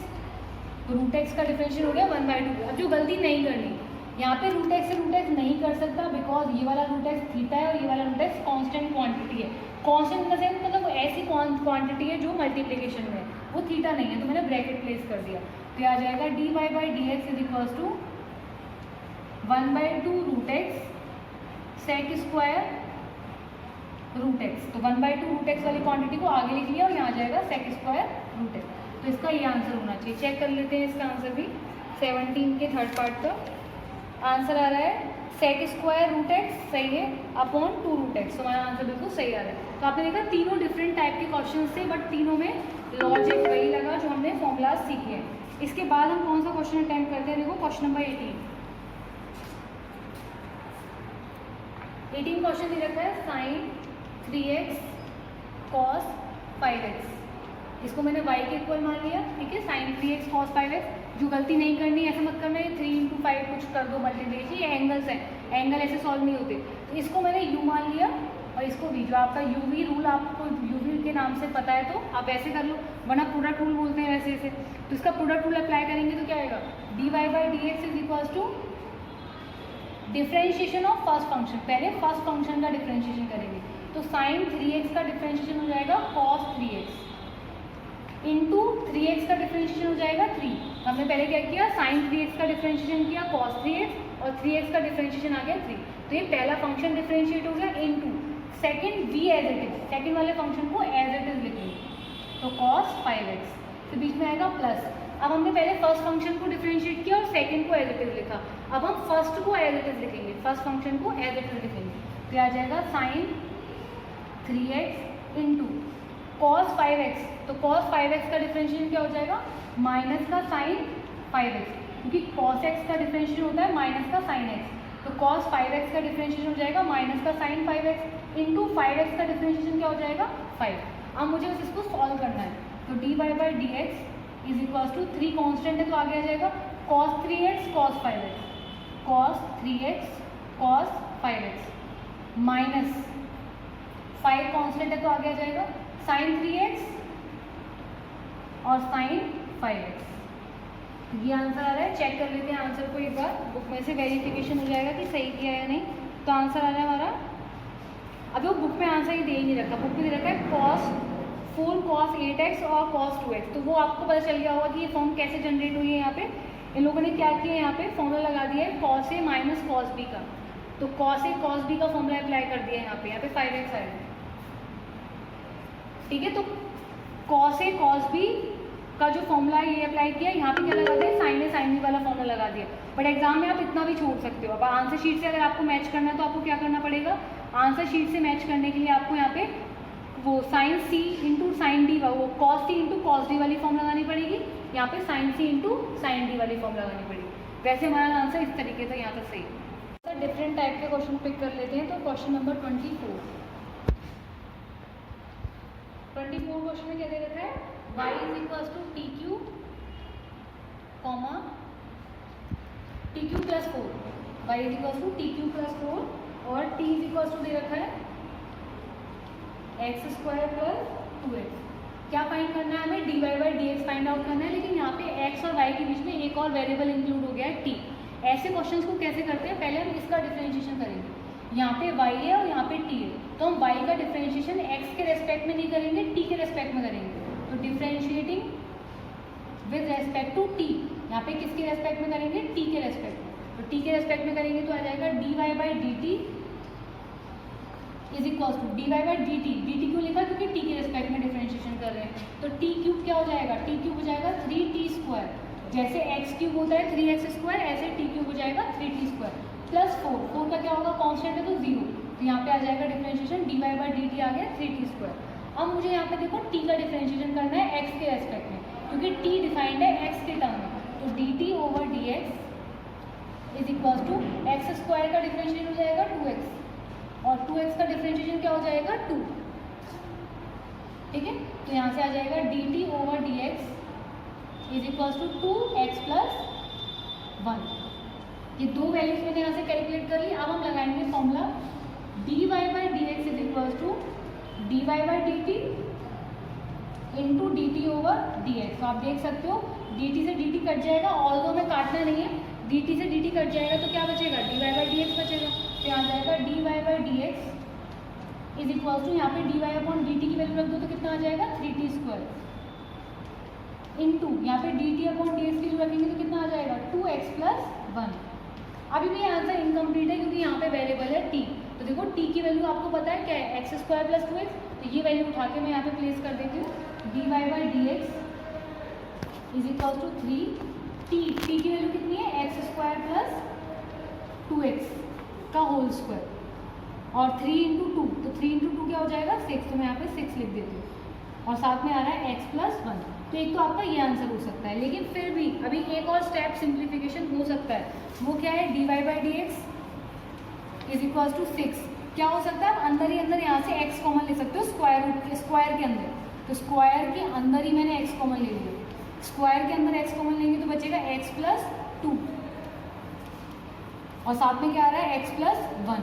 तो रूट एक्स का डिफरेंशिएशन हो गया 1/2। अब जो गलती नहीं करनी, यहाँ पे रूट एक्स से रूट एक्स नहीं कर सकता बिकॉज ये वाला रूट एक्स थीटा है और ये वाला रूट एक्स कांस्टेंट क्वांटिटी है। कांस्टेंट इन द सेंस मतलब वो ऐसी क्वांटिटी है जो मल्टीप्लिकेशन में है, वो थीटा नहीं है, तो मैंने ब्रैकेट प्लेस कर दिया, तो आ जाएगा dy by D x is equals to 1/2 root x sec square root x, तो 1/2 रूट एक्स वाली क्वांटिटी को आगे लिख लिया और यहाँ आ जाएगा सेक स्क्वायर रूट एक्स, तो इसका ये आंसर होना चाहिए। चेक कर लेते हैं इसका आंसर भी, 17 के थर्ड पार्ट का आंसर आ रहा है सेक स्क्वायर रूट एक्स सही है अपॉन 2 रूट एक्स, तो हमारा आंसर बिल्कुल सही आ रहा है। तो आपने देखा तीनों डिफरेंट टाइप के क्वेश्चन थे, बट तीनों में लॉजिक वही लगा जो हमने फॉर्मूलाज सीखे हैं। इसके बाद हम कौन सा क्वेश्चन अटेम्प्ट करते हैं, देखो क्वेश्चन नंबर 18 क्वेश्चन दे रखा है साइन 3x cos 5x, इसको मैंने y के इक्वल मान लिया, ठीक है, साइन 3x cos 5x। जो गलती नहीं करनी ऐसा मत करना है 3 × 5 कुछ कर दो मल्टीप्लिकेशन, ये एंगल्स हैं, एंगल ऐसे सॉल्व नहीं होते, तो इसको मैंने u मान लिया और इसको v, जो आपका uv रूल आपको uv के नाम से पता है तो आप ऐसे कर लो, वरना प्रोडक्ट रूल बोलते हैं वैसे ऐसे, तो इसका प्रोडक्ट रूल अप्लाई करेंगे तो क्या आएगा dy by D x is equals to differentiation of first function, पहले फर्स्ट फंक्शन का डिफरेंशिएशन करेंगे, तो साइन 3x का डिफरेंशिएशन हो जाएगा cos 3x इंटू 3x का डिफरेंशिएशन हो जाएगा 3। हमने पहले क्या किया साइन 3x का डिफरेंशिएशन किया cos 3x और 3x का डिफरेंशिएशन आ गया 3, तो ये पहला फंक्शन डिफरेंशिएट हो गया into second v as it is, second वाले फंक्शन को एज इट इज लिखेंगे, तो cos 5x, फिर बीच में आएगा प्लस। अब हमने पहले फर्स्ट फंक्शन को डिफरेंशिएट किया और सेकेंड को एज इट इज लिखा, अब हम फर्स्ट को एज इट इज लिखेंगे, फर्स्ट फंक्शन को एज इट इज लिखेंगे, तो आ जाएगा sign 3x into cos 5x, तो cos 5x का डिफरेंशिएशन क्या हो जाएगा माइनस का साइन 5x, क्योंकि cos x का डिफरेंशिएशन होता है माइनस का साइन x, तो cos 5x का डिफरेंशिएशन हो जाएगा माइनस का साइन 5x इंटू 5x का डिफरेंशिएशन क्या हो जाएगा 5। अब मुझे बस इसको सॉल्व करना है, तो dy by D x is equals to 3 constant है तो आगे आ जाएगा cos 3x cos 5x, cos 3x cos 5x minus 5 constant है तो आगे आ जाएगा साइन 3x और साइन 5x, ये आंसर आ रहा है। चेक कर लेते हैं आंसर को एक बार, बुक में से वेरिफिकेशन हो जाएगा कि सही किया या नहीं। तो आंसर आ रहा है हमारा, अभी वो बुक में आंसर ही दे ही नहीं रखा, बुक में दे रखा है cos 4 cos 8x और cos 2x, तो वो आपको पता चल गया होगा कि ये फॉर्म कैसे जनरेट हुई है। यहाँ पे इन लोगों ने क्या किया, यहाँ पे फॉर्मूला लगा दिया है cos a minus cos b का, तो cos a cos b का फॉर्मूला अप्लाई कर दिया है यहाँ पे 5x आएगा, ठीक है। तो cos a cos b का जो फॉर्मूला है ये अप्लाई किया, यहाँ पे क्या लगा दिया साइन a sin b वाला फॉर्मूला लगा दिया, बट एग्जाम में आप इतना भी छोड़ सकते हो। अब आंसर शीट से अगर आपको मैच करना है तो आपको क्या करना पड़ेगा, आंसर शीट से मैच करने के लिए आपको यहाँ पे वो sine c into sine D, वो cos t into cos d वाली फॉर्म लगानी पड़ेगी, यहाँ पे sine c into sine D वाली फॉर्म लगानी पड़ेगी। वैसे हमारा आंसर इस तरीके से यहाँ तक सही है। सर डिफरेंट टाइप के क्वेश्चन पिक कर लेते हैं, तो क्वेश्चन नंबर 24 क्वेश्चन में क्या दे रखा है y is equals to T Q comma T Q plus 4, Y is equals to T Q plus 4 और t इज इक्वल्स टू दे रखा है एक्स स्क्वायर प्लस 2x। क्या फाइंड करना है हमें, dy by D x find out करना है, लेकिन यहाँ पे x और y के बीच में एक और वेरिएबल इंक्लूड हो गया है t। ऐसे क्वेश्चंस को कैसे करते हैं, पहले हम इसका डिफरेंशिएशन करेंगे, यहाँ पे y है और यहाँ पे t है, तो हम y का डिफरेंशिएशन x के रेस्पेक्ट में नहीं करेंगे, t के रेस्पेक्ट में करेंगे। तो differentiating with respect to t, यहाँ पे किसके रेस्पेक्ट में करेंगे, t के रेस्पेक्ट में, तो t के रेस्पेक्ट में करेंगे तो आ जाएगा dy by D T is equals to D Y by D T क्यों लिखा, क्योंकि t के रेस्पेक्ट में डिफरेंशिएशन कर रहे हैं, तो t क्यूब क्या हो जाएगा, t क्यूब हो जाएगा 3t स्क्वायर, जैसे x क्यूब होता है 3x स्क्वायर, ऐसे t क्यूब हो जाएगा 3t स्क्वायर प्लस 4 का क्या होगा कांस्टेंट है तो 0, तो यहाँ पे आ जाएगा differentiation d Y by D t आ गया 3t स्क्वायर। अब मुझे यहाँ पे देखो t का डिफरेंशिएशन करना है x के रेस्पेक्ट में, क्योंकि टी डिफाइंड है एक्स के टर्म में, तो D T over D x is equal to x square का डिफरेंशिएशन हो जाएगा 2x और 2x का डिफरेंशिएशन क्या हो जाएगा 2, ठीक है। तो यहाँ से आ जाएगा D T over D x is equal to 2x plus 1। ये दो वैल्यूज मैंने यहाँ से कैलकुलेट कर ली। अब हम लगाएंगे formula dy by D x is equal to dy by D T into D T over D X. तो आप देख सकते हो dt से dt कट जाएगा, ऑल दो में काटना नहीं है, dt से dt कट जाएगा तो क्या बचेगा dy बाई डी एक्स बचेगा। तो यहाँ जाएगा dy by D x is equal to यहाँ पे dy अपॉन डी टी की वैल्यू रख दो तो कितना आ जाएगा 3t स्क्वायर इंटू यहाँ पे dt अपॉन डी एक्स की वैल्यू रखेंगे तो कितना आ जाएगा 2x प्लस 1। अभी भी आंसर इनकम्प्लीट है क्योंकि यहाँ पे अवेलेबल है t। तो देखो t की वैल्यू आपको पता है क्या है एक्स स्क्वायर प्लस 2x, तो ये वैल्यू उठा के मैं यहाँ पे प्लेस कर देती हूँ dy by D x is equal to 3t की वैल्यू कितनी है एक्स स्क्वायर प्लस 2x का होल स्क्वायर और 3 इंटू 2, तो 3 इंटू 2 क्या हो जाएगा 6, तो मैं यहाँ पे 6 लिख देती हूँ और साथ में आ रहा है x प्लस 1। तो एक तो आपका ये आंसर हो सकता है, लेकिन फिर भी अभी एक और स्टेप सिंप्लीफिकेशन हो सकता है, वो क्या है dy by D x is equal to 6। क्या हो सकता है अंदर ही अंदर यहाँ से x कॉमन ले सकते हो स्क्वायर रूट के, स्क्वायर के अंदर, तो स्क्वायर के अंदर ही मैंने x कॉमन ले लिया, स्क्वायर के अंदर x कॉमन लेंगे तो बचेगा x प्लस 2 और साथ में क्या आ रहा है x प्लस 1।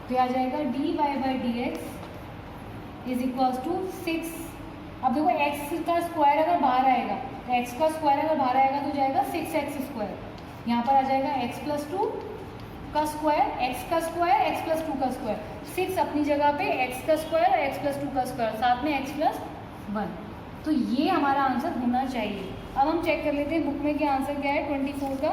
तो आ जाएगा dy by D x is equal to 6। अब देखो x का स्क्वायर अगर बाहर आएगा, तो x का स्क्वायर अगर बाहर आएगा तो जाएगा 6x स्क्वायर, यहाँ पर आ जाएगा x प्लस 2 का स्क्वायर, x का स्क्वायर x प्लस 2 का स्क्वायर, 6 अपनी जगह पे x का स्क्वायर और x प्लस 2 का स्क्वायर, साथ में x प्लस 1। तो ये हमारा आंसर होना चाहिए। अब हम चेक कर लेते हैं बुक में क्या आंसर क्या है 24 का।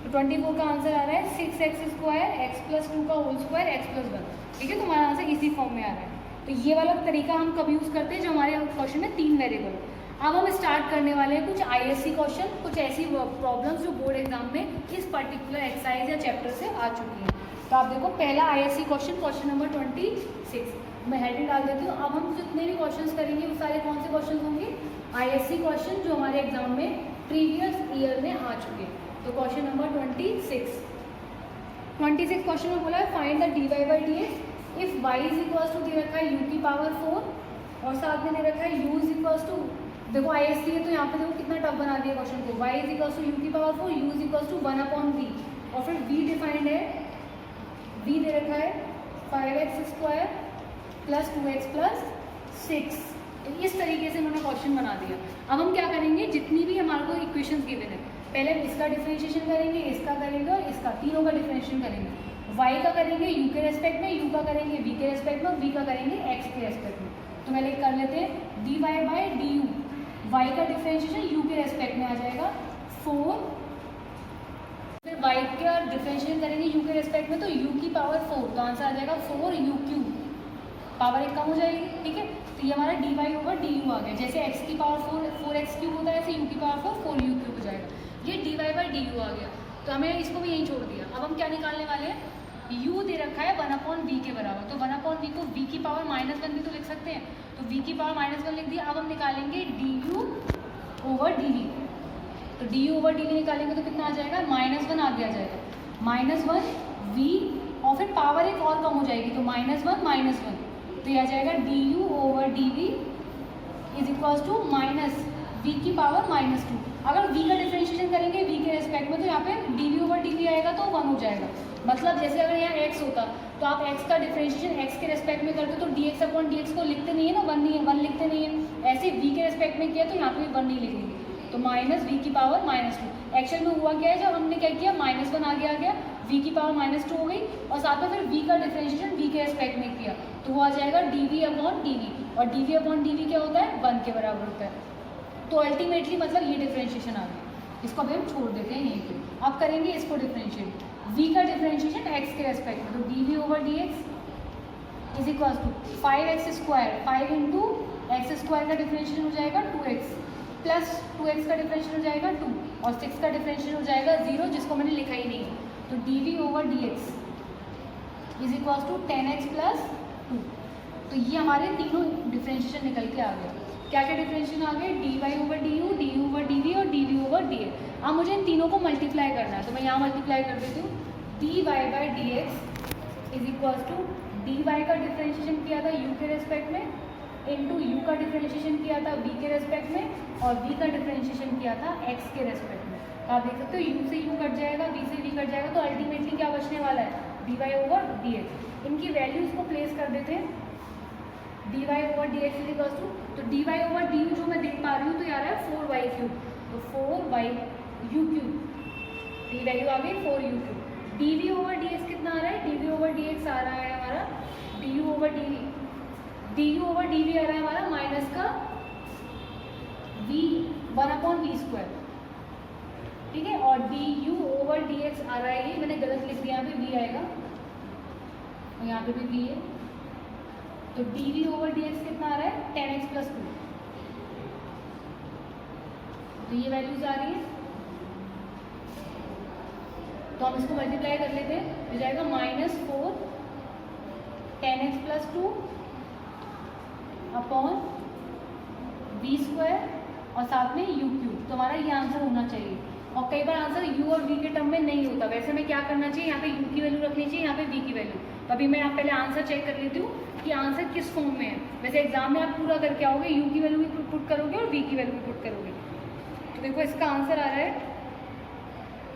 तो 24 का आंसर आ रहा है 6x स्क्वायर x प्लस 2 का होल स्क्वायर x प्लस 1, ठीक है। तो हमारा आंसर इसी फॉर्म में आ रहा है। तो ये वाला तरीका हम कब यूज़ करते हैं जब हमारे क्वेश्चन में 3 वेरिएबल हो। अब हम स्टार्ट करने वाले हैं कुछ आईएससी क्वेश्चन, कुछ ऐसी प्रॉब्लम्स जो बोर्ड एग्जाम में इस पर्टिकुलर एक्सरसाइज या चैप्टर से आ चुकी हैं। तो आप देखो पहला आईएससी क्वेश्चन, क्वेश्चन नंबर 26, मैं हेडिंग डाल देती हूँ। अब हम जितने भी क्वेश्चंस करेंगे वो सारे कौन से क्वेश्चन होंगे आईएससी क्वेश्चन जो हमारे एग्जाम में प्रीवियस ईयर में आ चुके हैं। तो क्वेश्चन नंबर 26 क्वेश्चन में बोला है find the dy by D x if y is equals to दे रखा है u की पावर 4 और साथ में दे रखा है u इज इक्वल्स टू, देखो आईएससी है तो यहाँ पे देखो कितना टफ बना दिया क्वेश्चन को, y is equals to u की power 4, u is equals to 1 upon v और फिर v डिफाइंड है, v दे रखा है 5x square plus 2x plus 6। इस तरीके से उन्होंने क्वेश्चन बना दिया। अब हम क्या करेंगे, जितनी भी हमारे को इक्वेशंस गिवन है पहले इसका डिफरेंशिएशन करेंगे, इसका करेंगे और इसका, तीनों का डिफरेंशिएशन करेंगे। y का करेंगे u के रेस्पेक्ट में, u का करेंगे v के रेस्पेक्ट में और v का करेंगे x के रेस्पेक्ट में। तो पहले कर लेते हैं dy by D you, y का डिफरेंशिएशन u के रेस्पेक्ट में आ जाएगा 4, फिर y का डिफरेंशिएशन करेंगे u के रेस्पेक्ट में तो u की पावर 4, तो आंसर आ जाएगा 4u क्यूब, पावर एक कम हो जाएगी, ठीक है। तो ये हमारा dy ओवर डी यू आ गया, जैसे x की पावर 4x क्यूब होता है ऐसे u की पावर 4u क्यूब हो जाएगा। ये dy बाई डी यू आ गया, तो हमें इसको भी यहीं छोड़ दिया। अब हम क्या निकालने वाले हैं, u दे रखा है 1 अपॉन वी के बराबर, तो 1 अपॉन वी को v की पावर -1 भी तो लिख सकते हैं, तो v की पावर -1 लिख दिया। अब हम निकालेंगे du ओवर dv, तो du ओवर dv निकालेंगे तो कितना आ जाएगा -1 आगे आ जाएगा, -1 v और फिर पावर एक और कम हो जाएगी तो -1, तो यह आ जाएगा du over dv is equals to minus v की पावर -2। अगर v का डिफरेंशिएशन करेंगे v के रेस्पेक्ट में तो यहाँ पे dv ओवर dv आएगा तो 1 हो जाएगा। मतलब जैसे अगर यहाँ x होता तो आप x का डिफरेंशिएशन x के रेस्पेक्ट में करते तो dx अपॉन dx को लिखते नहीं है ना, 1 नहीं है, 1 लिखते नहीं है। ऐसे v के रेस्पेक्ट में किया तो यहाँ पे भी 1 नहीं लिखेंगे, तो माइनस v की पावर -2। एक्चुअल में हुआ क्या है, जब हमने क्या किया -1 आगे आ गया, v की पावर -2 हो गई और साथ में फिर v का डिफरेंशिएशन v के रेस्पेक्ट में किया तो वो आ जाएगा dv अपॉन dv, और dv अपॉन dv क्या होता है 1 के बराबर होता है। तो अल्टीमेटली मतलब ये डिफरेंशिएशन आ गया, इसको अभी हम छोड़ देते हैं यहीं पे। अब करेंगे इसको डिफरेंशिएट, v का डिफरेंशिएशन x के रेस्पेक्ट में, तो dv over dx is equal to 5x square, 5 into x square का डिफरेंशिएशन हो जाएगा 2x प्लस 2x का डिफरेंशिएशन हो जाएगा 2 और 6 का डिफरेंशिएशन हो जाएगा 0, जिसको मैंने लिखा ही नहीं है। तो dv over dx is equal to 10x plus 2। तो ये हमारे तीनों डिफरेंशिएशन निकल के आ गया। क्या क्या डिफरेंशिएशन आ गए, d y over d u, d u over d v और d v over d a. अब मुझे इन तीनों को मल्टीप्लाई करना है, तो मैं यहाँ मल्टीप्लाई कर देती हूँ। D Y by D x is equals to D y का डिफरेंशिएशन किया था यू के रेस्पेक्ट में, इनटू यू का डिफरेंशिएशन किया था वी के रेस्पेक्ट में, और वी का डिफरेंशिएशन किया था एक्स के रेस्पेक्ट में। तो आप देख सकते हो यू से यू कट जाएगा, वी से वी कट जाएगा, तो अल्टीमेटली क्या बचने वाला है, d y over D x. इनकी वैल्यूज़ को प्लेस कर देते हैं, d y over D x is equals to, तो d y over d u जो मैं देख पा रही हूँ तो यार है 4y क्यूब, तो 4y u cube, d value आ गई 4 u cube. D v over D x कितना आ रहा है, d v over D x आ रहा है हमारा d u over d v, d u over d v आ रहा है हमारा माइनस का वी 1/v², ठीक है, और d u over D x आ रहा है, ये मैंने गलत लिख दिया, यहाँ पे वी आएगा और यहाँ पे भी वी है, तो d v over D x कितना आ रहा है 10x + 2, तो ये वैल्यूज आ रही है, तो हम इसको मल्टीप्लाई कर लेते हैं, हो जाएगा -4 10x + 2 अपॉन v² और साथ में u क्यूब। तो हमारा ये आंसर होना चाहिए, और कई बार आंसर u और v के टर्म में नहीं होता। वैसे में क्या करना चाहिए, यहाँ पे u की वैल्यू रखनी चाहिए, यहाँ पे v की वैल्यू। तो अभी मैं पहले आंसर चेक कर लेती हूँ कि आंसर किस फॉर्म में है। वैसे एग्जाम में आप पूरा करके आओगे, u की वैल्यू भी पुट करोगे और v की वैल्यू भी पुट करोगे। तो देखो इसका आंसर आ रहा है,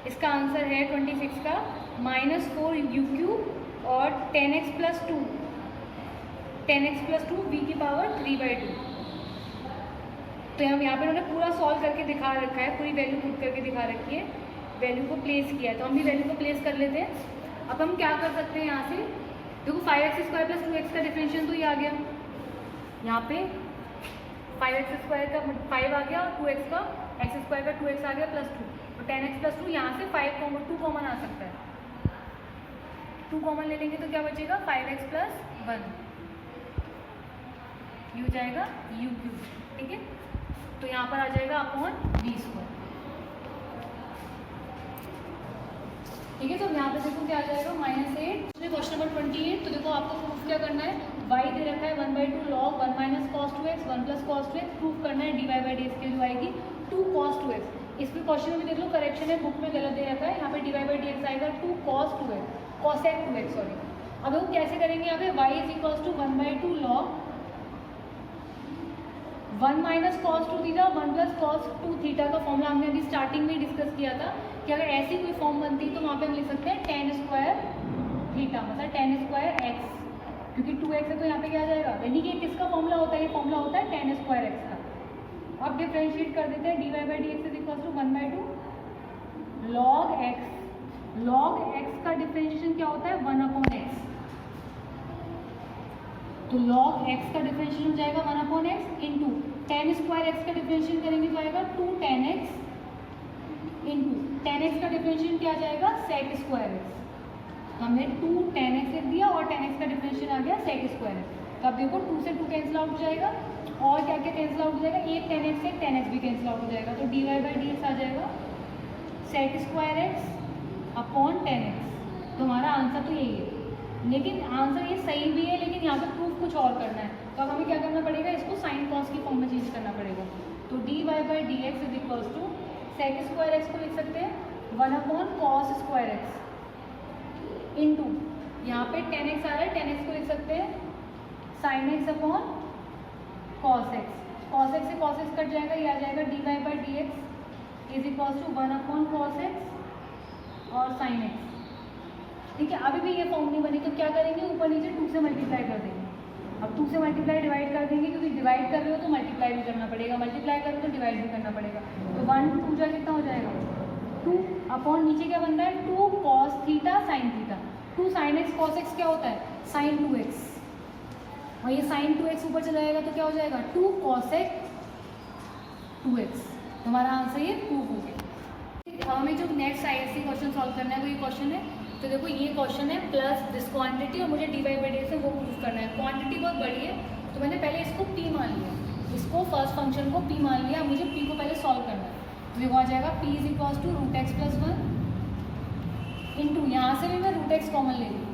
इसका आंसर है 26 का -4 u क्यूब और 10x + 2 10x + 2 v की पावर 3/2। तो हम यहाँ पे उन्होंने पूरा सॉल्व करके दिखा रखा है, पूरी वैल्यू पुट करके दिखा रखी है, वैल्यू को प्लेस किया है, तो हम भी वैल्यू को प्लेस कर लेते हैं। अब हम क्या कर सकते हैं यहाँ से, देखो 5x² + 2x का डिफरेंशियल तो ये आ गया, यहाँ पे 5x² का 5 आ गया और 2x का x² का 2x आ गया +2, तो 10x + 2 यहाँ से 2 कॉमन आ सकता है, 2 कॉमन ले लेंगे तो क्या बचेगा 5x + 1, ये हो जाएगा u क्यूब, ठीक है। तो यहाँ पर आ जाएगा अपॉन v², ठीक है। तो यहाँ पे देखो क्या आ जाएगा -8। क्वेश्चन नंबर 28, तो देखो आपको प्रूफ क्या करना है, y दे रखा है 1/2 log 1 - cos 2x 1 + cos 2x, proof करना है dy बाई डी एक्स की वैल्यू आएगी 2 cos 2x। इस पे क्वेश्चन में भी देख लो करेक्शन है, बुक में गलत दे रखा है, यहाँ पे dy बाई डी एक्स आएगा 2 cos 2x cosec 2x, sorry. अब वो कैसे करेंगे, यहाँ पे y = 1/2 log 1 - cos 2 theta 1 + cos 2 theta का फॉर्मूला हमने अभी स्टार्टिंग में डिस्कस किया था कि अगर ऐसी कोई फॉर्म बनती है तो वहाँ पे हम लिख सकते हैं tan² थीटा, मतलब tan² x, क्योंकि 2x है तो यहाँ पे क्या आ जाएगा, यानी कि किसका फॉर्मूला होता है, ये फॉर्मूला होता है tan² x का। अब डिफरेंशिएट कर देते हैं, dy by D x is equal to 1/2 log x, log x का डिफरेंशिएशन क्या होता है 1/x, तो log x का डिफरेंशिएशन हो जाएगा 1/x इंटू tan² x का डिफरेंशिएशन करेंगे तो आएगा 2 tan x into tan x का डिफरेंशिएशन क्या आ जाएगा sec² x, हमने 2 tan x लिख दिया और tan x का डिफरेंशिएशन आ गया sec² x। तो अब देखो 2 से 2 कैंसिल आउट हो जाएगा, और क्या क्या कैंसिल आउट हो जाएगा, एक tan x से tan x भी कैंसिल आउट हो जाएगा, तो dy बाई डी एक्स आ जाएगा sec² x upon tan x। तो हमारा आंसर तो यही है, लेकिन आंसर ये सही भी है, लेकिन यहाँ पे प्रूफ कुछ और करना है, तो अब हमें क्या करना पड़ेगा, इसको साइन कॉस की फॉर्म में चेंज करना पड़ेगा। तो dy by D x is equals to sec² x को लिख सकते हैं 1/cos² x इंटू यहाँ पे tan x आ रहा है, tan x को लिख सकते हैं sin x upon cos x, cos x से cos x कट जाएगा, ये आ जाएगा dy by D x is equals to 1/cos x और sin x, ठीक है। अभी भी ये फॉर्म नहीं बनी तो क्या करेंगे, ऊपर नीचे 2 से मल्टीप्लाई कर देंगे। अब 2 से मल्टीप्लाई डिवाइड कर देंगे, क्योंकि डिवाइड कर रहे हो तो मल्टीप्लाई भी करना पड़ेगा, मल्टीप्लाई कर रहे हो तो डिवाइड भी करना पड़ेगा। तो 1 2 जा कितना हो जाएगा 2 अपॉन नीचे क्या बन रहा है 2 cos theta sin theta, 2 sin x cos x क्या होता है sin 2x, और ये sin 2x ऊपर चला जाएगा तो क्या हो जाएगा 2 cosec 2x। तो हमारा आंसर ये प्रूफ हो गया। हमें जो नेक्स्ट ISC क्वेश्चन सॉल्व करना है वो ये क्वेश्चन है। तो देखो ये क्वेश्चन है प्लस दिस क्वांटिटी और मुझे dy बाई डी एक्स से वो प्रूफ करना है। क्वांटिटी बहुत बड़ी है तो मैंने पहले इसको p मान लिया, इसको फर्स्ट फंक्शन को p मान लिया, मुझे p को पहले सॉल्व करना है। तो देखो आ जाएगा p is equals to √x + 1 into यहाँ से भी मैं √x कॉमन ले लूँ,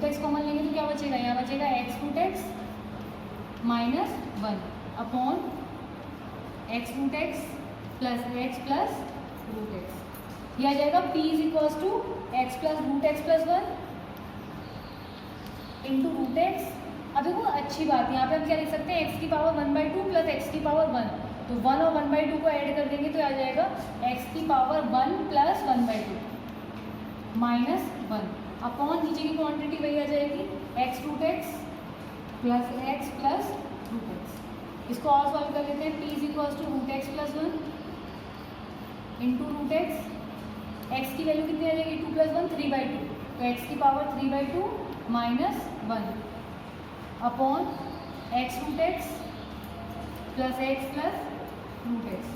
√x कॉमन लेंगे तो क्या बचेगा, यहाँ बचेगा x √x -1 upon x root x plus root x. ये आ जाएगा p is equals to x plus root x plus one into root x. अब देखो अच्छी बात, यहाँ पे हम क्या लिख सकते हैं, एक्स की पावर 1/2 प्लस एक्स की पावर 1, तो 1 और 1/2 को ऐड कर देंगे तो आ जाएगा एक्स की पावर 1 प्लस 1/2 माइनस 1 अपॉन नीचे की क्वांटिटी वही आ जाएगी x root x plus root x. इसको और सॉल्व कर लेते हैं, p is equals to root x plus 1 into root x. X की वैल्यू कितनी आ जाएगी 2 प्लस 1 3/2, तो एक्स की power 3/2 minus 1 upon x root x plus root x.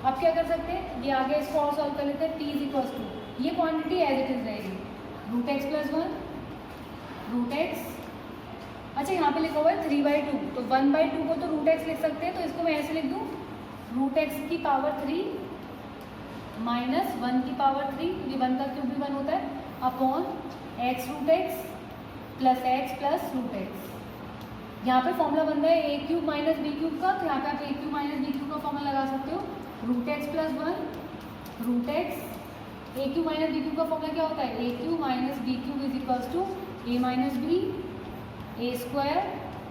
अब क्या कर सकते हैं, ये आगे इसको और सॉल्व कर लेते हैं, p इज इक्वल्स टू ये क्वांटिटी एज इट इज रहेगी root x plus 1 root x. अच्छा यहाँ पे लिखा हुआ है 3/2, तो 1/2 को तो रूट एक्स लिख सकते हैं, तो इसको मैं ऐसे लिख दूँ रूट एक्स की पावर 3 माइनस 1 की पावर 3, ये 1 का क्यूब भी 1 होता है, upon x root x plus root x. यहाँ पे फॉर्मूला बन रहा है a cube minus b cube का, तो यहाँ पे आप a cube minus b cube का फॉर्मूला लगा सकते हो, root x plus 1 root x. a cube minus b cube का फॉर्मूला क्या होता है, a cube minus b cube is equals to a minus b a square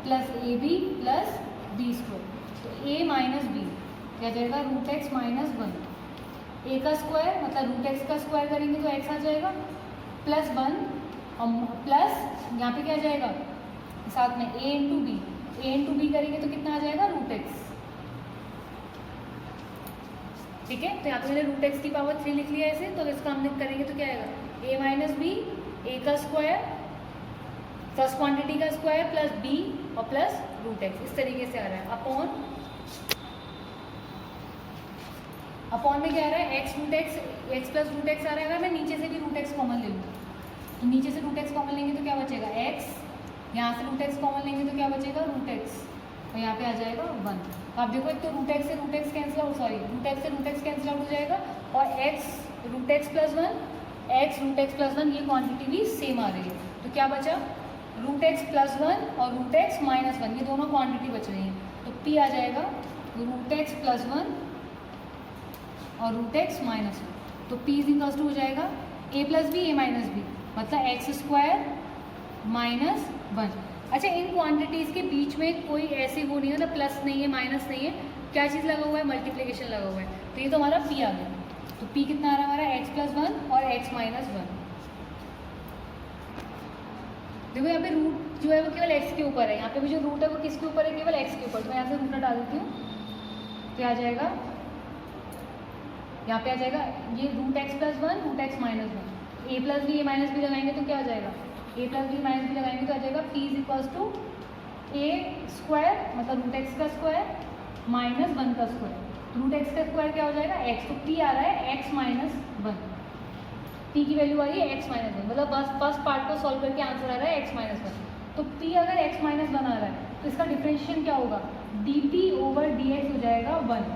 plus a b plus B square. तो a minus b क्या जाएगा root x minus 1, a का square मतलब root x का स्क्वायर करेंगे तो x आ जाएगा प्लस 1 और प्लस यहाँ पे क्या जाएगा साथ में a इंटू बी करेंगे तो कितना आ जाएगा रूट एक्स। ठीक है, तो यहाँ पे मैंने रूट एक्स की पावर 3 लिख लिया ऐसे, तो इसका हम करेंगे तो क्या आएगा a माइनस बी ए का स्क्वायर फर्स्ट क्वांटिटी का स्क्वायर प्लस बी और प्लस रूट एक्स, इस तरीके से आ रहा है अपॉन में क्या आ रहा है एक्स प्लस रूट एक्स आ रहा है। अगर मैं नीचे से भी रूट एक्स कॉमन ले लूँ तो नीचे से रूट एक्स कॉमन लेंगे तो क्या बचेगा एक्स, यहाँ से रूट एक्स कॉमन लेंगे तो क्या बचेगा रूट एक्स, और यहाँ पे आ जाएगा 1। तो आप देखो एक तो रूट एक्स से root x cancel out, sorry root x से रूट एक्स कैंसिल आउट हो जाएगा, और एक्स रूट एक्स प्लस 1 ये क्वांटिटी भी सेम आ रही है, तो क्या बचा रूट एक्स प्लस 1 और रूट एक्स माइनस 1, ये दोनों क्वांटिटी बच रही हैं, तो p आ जाएगा रूट एक्स प्लस 1 और रूट एक्स माइनस 1, तो p इज इक्वल्स टू हो जाएगा a plus b a minus b मतलब एक्स स्क्वायर माइनस 1। अच्छा इन क्वांटिटीज़ के बीच में कोई ऐसी वो नहीं है, मतलब प्लस नहीं है माइनस नहीं है, क्या चीज़ लगा हुआ है मल्टीप्लिकेशन लगा हुआ है, तो ये तो हमारा p आ गया। तो p कितना आ रहा है हमारा x प्लस 1 और x माइनस 1। देखो यहाँ पे रूट जो है वो केवल x के ऊपर है, यहाँ पे भी जो रूट है वो किसके ऊपर है, केवल x के ऊपर, तो मैं यहाँ से रूट डाल देती हूँ, तो आ जाएगा यहाँ पे आ जाएगा ये root x plus 1 root x minus 1, a plus b a minus b लगाएंगे तो क्या आ जाएगा a plus b minus b लगाएंगे तो आ जाएगा p is equals to a square मतलब रूट एक्स का स्क्वायर माइनस 1 का स्क्वायर, रूट एक्स का स्क्वायर क्या हो जाएगा x, तो p आ रहा है x माइनस 1, p की वैल्यू आ रही है x माइनस 1, मतलब बस फर्स्ट पार्ट को सॉल्व करके आंसर आ रहा है x माइनस 1। तो p अगर x माइनस 1 आ रहा है तो इसका डिफरेंशिएशन क्या होगा dt ओवर dx हो जाएगा 1,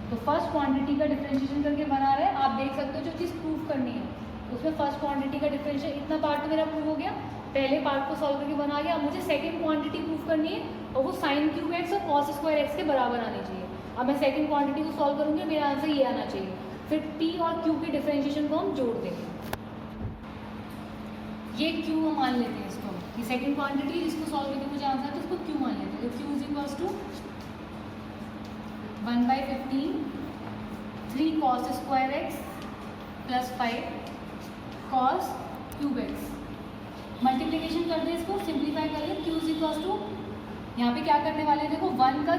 तो फर्स्ट क्वांटिटी का डिफरेंशिएशन करके बना रहा है। आप देख सकते हो जो चीज़ प्रूव करनी है उसमें फर्स्ट क्वांटिटी का डिफरेंशिएशन इतना पार्ट तो मेरा प्रूव हो गया, पहले पार्ट को सॉल्व करके बना गया। अब मुझे सेकंड क्वांटिटी प्रूव करनी है और वो साइन क्यूब एक्स और कॉस स्क्वायर एक्स के बराबर आनी चाहिए। अब मैं सेकंड क्वांटिटी को सॉल्व करूँगी, मेरा आंसर ये आना चाहिए, फिर p और q के डिफरेंशिएशन को हम जोड़ देंगे। ये q हम मान लेते हैं इसको, ये सेकंड क्वांटिटी जिसको सॉल्व करके मुझे आंसर है तो उसको q मान लेते हैं, तो q is equals to 1/15 3 cos square x plus 5 cos cube x. Multiplication कर दें, इसको सिंप्लीफाई कर लें, q इज इक्वल्स टू यहाँ पे क्या करने वाले हैं देखो 1 का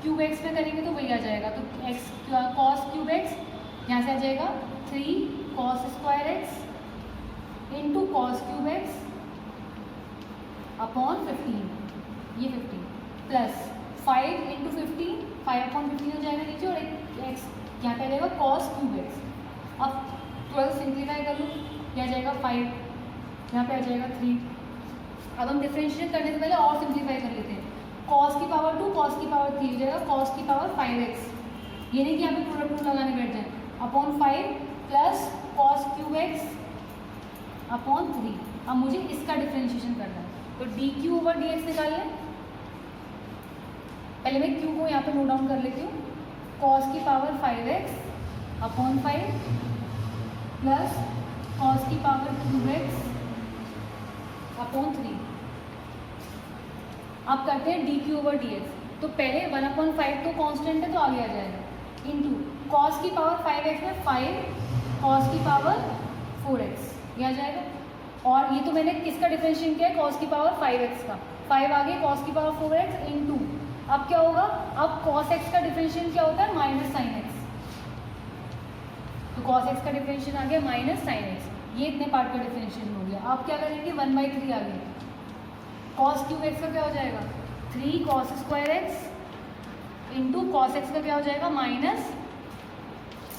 क्यूब एक्स में करेंगे तो वही आ जाएगा, तो x cos क्यूब एक्स यहाँ से आ जाएगा 3 cos square x into cos cube x upon 15, ये 15 प्लस 5 इंटू 15 5/15 हो जाएगा नीचे, और एक एक्स यहाँ पे आ जाएगा कॉस क्यूब एक्स। अब 12 सिंप्लीफाई कर लूँ, क्या आ जाएगा 5, यहाँ पे आ जाएगा 3। अब हम डिफरेंशिएट करने से पहले और सिंप्लीफाई कर लेते हैं, कॉस की पावर 2 कॉस की पावर 3 हो जाएगा कॉस की पावर 5x, ये नहीं कि यहाँ पे प्रोडक्ट रूल लगाने बैठ जाए, upon 5 plus cos cube x upon 3। अब मुझे इसका डिफरेंशिएशन करना है, तो dq ओवर dx निकाल लें। पहले मैं q को यहाँ पे नोट डाउन कर लेती हूँ, कॉस की power 5x upon 5 plus cos की पावर 2x अपॉन 3। अब करते हैं D Q over D X. तो पहले 1/5 तो कांस्टेंट है तो आगे आ जाएगा, इंटू कॉस की पावर 5x में 5 कॉस की पावर 4x ये आ जाएगा। और ये तो मैंने किसका डिफरेंशिएट किया है, कॉस की पावर 5x का, 5 आगे कॉस की पावर 4x इंटू अब क्या होगा, अब cos x का डिफरेंशिएट क्या होता है माइनस साइन एक्स, तो cos x का डिफरेंशिएट आ गया माइनस साइन एक्स। ये इतने पार्ट का डिफरेंशिएट हो गया। अब क्या करेंगे 1/3 आ गया, cos क्यूब x का क्या हो जाएगा 3 cos square x into cos x का क्या हो जाएगा माइनस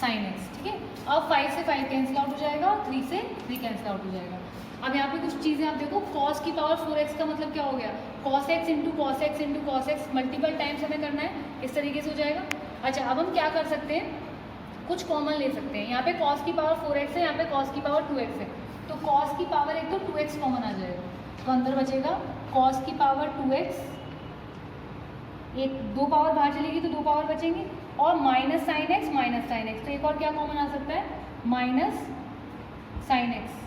साइन एक्स। ठीक है, अब 5 से 5 कैंसिल आउट हो जाएगा, 3 से 3 कैंसिल आउट हो जाएगा। अब यहाँ पे कुछ चीज़ें आप देखो, cos की पावर 4x का मतलब क्या हो गया, cos x into cos x into cos x multiple times हमें करना है, इस तरीके से हो जाएगा। अच्छा, अब हम क्या कर सकते हैं, कुछ कॉमन ले सकते हैं। यहाँ पे cos की पावर 4x है, यहाँ पे cos की पावर 2x है, तो cos की पावर एक तो 2x कॉमन आ जाएगा, तो अंदर बचेगा cos की पावर 2x, एक 2 पावर बाहर चलेगी तो 2 पावर बचेंगी, और माइनस साइन एक्स, तो एक और क्या कॉमन आ सकता है माइनस साइन एक्स।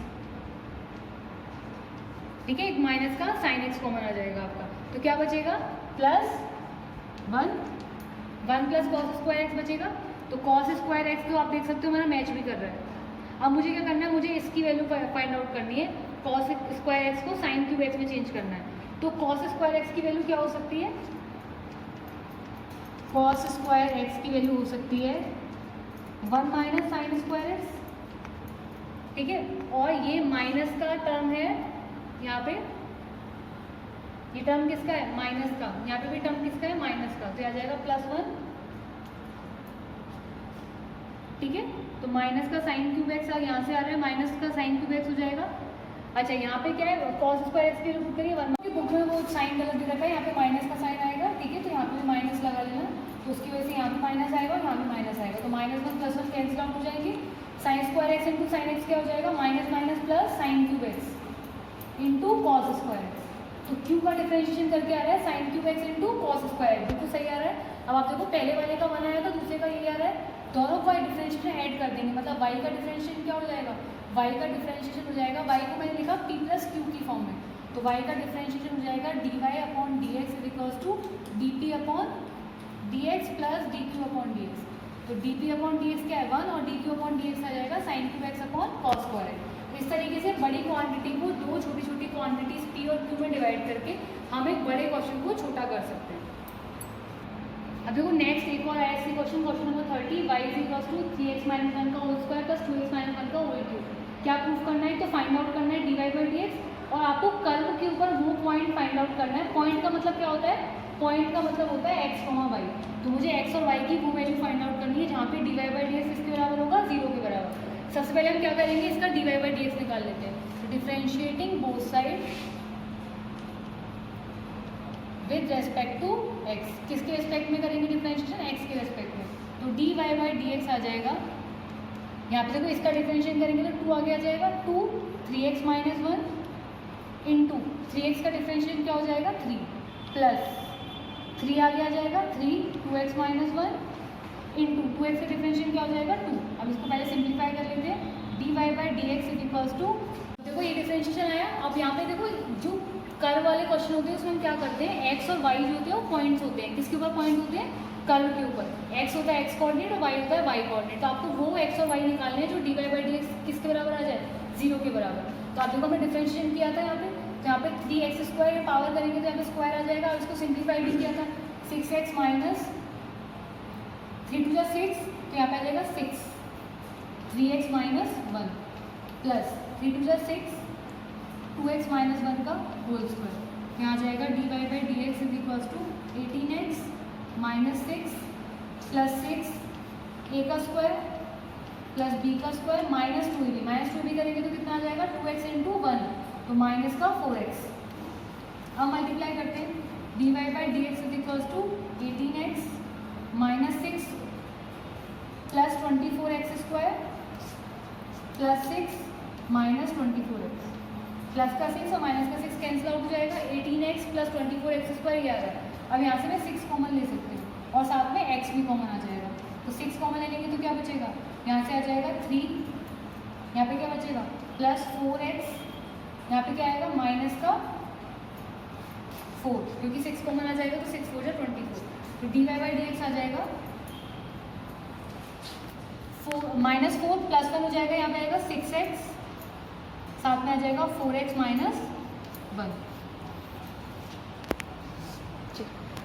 ठीक है, एक माइनस का साइन एक्स कॉमन आ जाएगा आपका, तो क्या बचेगा plus 1 plus cos square x बचेगा। तो कॉस स्क्वायर एक्स तो आप देख सकते हो मेरा मैच भी कर रहा है। अब मुझे क्या करना है, मुझे इसकी वैल्यू फाइंड आउट करनी है, कॉस स्क्वायर एक्स को साइन क्यूब एक्स में चेंज करना है। तो कॉस स्क्वायर एक्स की वैल्यू क्या हो सकती है, कॉस स्क्वायर एक्स की वैल्यू हो सकती है 1 माइनस साइन स्क्वायर एक्स। ठीक है, और ये माइनस का टर्म है यहाँ पे, ये टर्म किसका है माइनस का, यहाँ पे भी टर्म किसका है माइनस का, तो आ जाएगा +1। ठीक है, तो माइनस का साइन क्यूब एक्स यहाँ से आ रहा है, माइनस का साइन क्यूब एक्स हो जाएगा। अच्छा, यहाँ पे क्या है कॉस स्क्वायर एक्स की वैल्यू करिए 1, बुक में वो साइन गलत दे रखा है, यहाँ पे माइनस का साइन आएगा। ठीक है, तो यहाँ पे भी माइनस लगा लेना, तो उसकी वजह से यहाँ पे माइनस आएगा और यहाँ पे माइनस आएगा, तो -1 +1 कैंसिल आउट हो जाएंगे। Sign square x into sine x क्या हो जाएगा minus plus sine cube x into cos square x. तो क्यू का डिफरेंशिएशन करके आ रहा है sine cube x into cos square x, बिल्कुल सही आ रहा है। अब आप देखो पहले वाले का 1 आया था, दूसरे का ये आ रहा है, दोनों का डिफरेंशिएशन ऐड कर देंगे, मतलब y का डिफरेंशिएशन क्या हो जाएगा, y का डिफरेंशिएशन हो जाएगा, y को मैंने लिखा p प्लस क्यू की फॉर्म में, तो y का डिफरेंशिएशन हो जाएगा dy upon d x is equals to dt upon d x plus dq upon dx। तो dp अपॉन dx क्या है 1 और dq अपॉन dx आ जाएगा sine cube x upon cos square x. इस तरीके से बड़ी क्वांटिटी को दो छोटी छोटी क्वांटिटीज p और q में डिवाइड करके हम एक बड़े क्वेश्चन को छोटा कर सकते हैं। अब देखो नेक्स्ट एक और आया इसी question number 30, y is equals to 3x - 1 का होल स्क्वायर प्लस 2x - 1 का होल क्यूब। क्या प्रूफ करना है, तो फाइंड आउट करना है dy बाई dx, और आपको कर्व के ऊपर वो पॉइंट फाइंड आउट करना है। पॉइंट का मतलब क्या होता है, पॉइंट का मतलब होता है x, y, तो मुझे x और y की वो वैल्यू फाइंड आउट करनी है जहाँ पे dy बाई dx इसके बराबर होगा 0 के बराबर। सबसे पहले हम क्या करेंगे, इसका dy बाई dx निकाल लेते हैं। तो differentiating both side with respect to x, किसके रेस्पेक्ट में करेंगे डिफरेंशिएशन, x के रेस्पेक्ट में, तो dy बाई dx आ जाएगा। यहाँ पे देखो इसका डिफरेंशिएशन करेंगे तो 2 आगे आ जाएगा, 2 3x - 1 इंटू 3x का डिफरेंशिएशन क्या हो जाएगा 3 प्लस 3 आगे आ जाएगा 3 2x - 1 इंटू 2x का डिफरेंशिएशन क्या हो जाएगा 2। अब इसको पहले सिंप्लीफाई कर लेते हैं, dy by dx is equals to, देखो ये डिफरेंशिएशन आया। अब यहाँ पे देखो जो कर्व वाले क्वेश्चन होते हैं उसमें हम क्या करते हैं, x और y जो होते हैं वो पॉइंट्स होते हैं, किसके ऊपर पॉइंट होते हैं, कर्व के ऊपर। x होता है x कोऑर्डिनेट और y होता है y कोऑर्डिनेट, तो आपको वो x और y निकालने हैं जो dy बाई dx किसके बराबर आ जाए 0 के बराबर। तो आप देखो हमने डिफरेंशिएशन किया था यहाँ पे, तो यहाँ पे 3x स्क्वायर पावर करेंगे तो यहाँ पे स्क्वायर आ जाएगा, और इसको सिंप्लीफाई भी किया था 6x माइनस 3 2 6, तो यहाँ पे आ जाएगा 6 3x - 1 प्लस 3 2 6 2x - 1 का होल स्क्वायर, यहाँ आ जाएगा dy by dx is equals to 18x minus 6 plus 6 a का स्क्वायर प्लस b का स्क्वायर माइनस 2b करेंगे तो कितना आ जाएगा 2x इंटू 1, तो माइनस का 4x। अब मल्टीप्लाई करते हैं, dy by dx is equals to 18x minus 6 plus 24x square plus 6 minus 24x, plus का 6 और माइनस का 6 कैंसिल आउट हो जाएगा, 18x प्लस 24x स्क्वायर ये आ रहा है। अब यहाँ से मैं 6 कॉमन ले सकती हूँ, और साथ में x भी कॉमन आ जाएगा। तो 6 कॉमन ले लेंगे तो क्या बचेगा, यहाँ से आ जाएगा 3, यहाँ पे क्या बचेगा प्लस 4x, यहाँ पे क्या आएगा माइनस का 4, क्योंकि 6 कॉमन आ जाएगा तो 6 4 जा 24। तो dy/dx आ जाएगा -4 प्लस 1 हो जाएगा, यहाँ पे आएगा 6x, साथ में आ जाएगा 4x माइनस 1।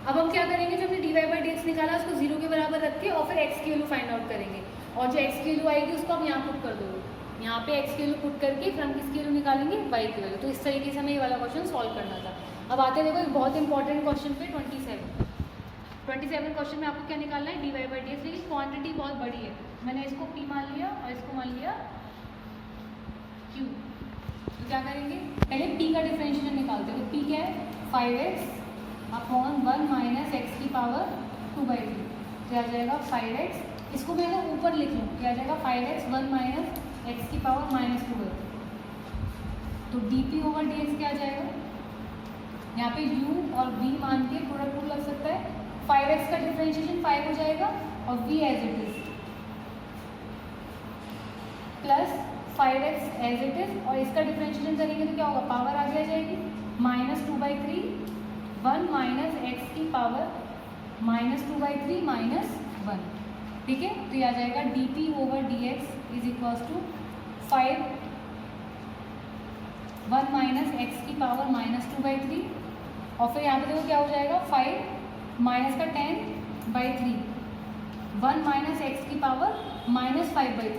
अब हम क्या करेंगे, जो हमने dy/dx निकाला उसको 0 के बराबर रख के और फिर x की वैल्यू फाइंड आउट करेंगे, और जो x की वैल्यू आएगी उसको हम यहाँ पुट कर दोगे, यहाँ पे x की वैल्यू पुट करके फिर हम किसकी वैल्यू निकालेंगे, y की वैल्यू। तो इस तरीके से हमें ये वाला क्वेश्चन सॉल्व करना था। अब आते देखो एक बहुत इंपॉर्टेंट क्वेश्चन पे 27 क्वेश्चन में आपको क्या निकालना है, dy/dx, लेकिन क्वांटिटी बहुत बड़ी है। मैंने इसको p मान लिया और इसको मान लिया q। तो क्या करेंगे, पहले p का डिफरेंशिएशन निकालते हैं। तो p क्या है 5x अपॉन 1 माइनस एक्स की पावर 2/3, तो आ जाएगा 5x। इसको मैं अगर ऊपर लिख लूँ क्या आ जाएगा 5x 1 माइनस एक्स की पावर -2/3। तो dp/dx क्या आ जाएगा, यहाँ पे u और v मान के प्रोडक्ट रूल लग सकता है। 5x का डिफरेंशिएशन 5 हो जाएगा और v as it is plus 5x as it is, और इसका डिफरेंशिएशन करेंगे तो क्या होगा, पावर आगे आ जाएगी -2/3 1 माइनस एक्स की पावर -2/3 -1, ठीक है। तो ये आ जाएगा dp/dx is equals to 5 1 minus x की पावर -2/3, और फिर यहाँ पे देखो क्या हो जाएगा 5 माइनस का 10/3 1 माइनस एक्स की पावर -5/3,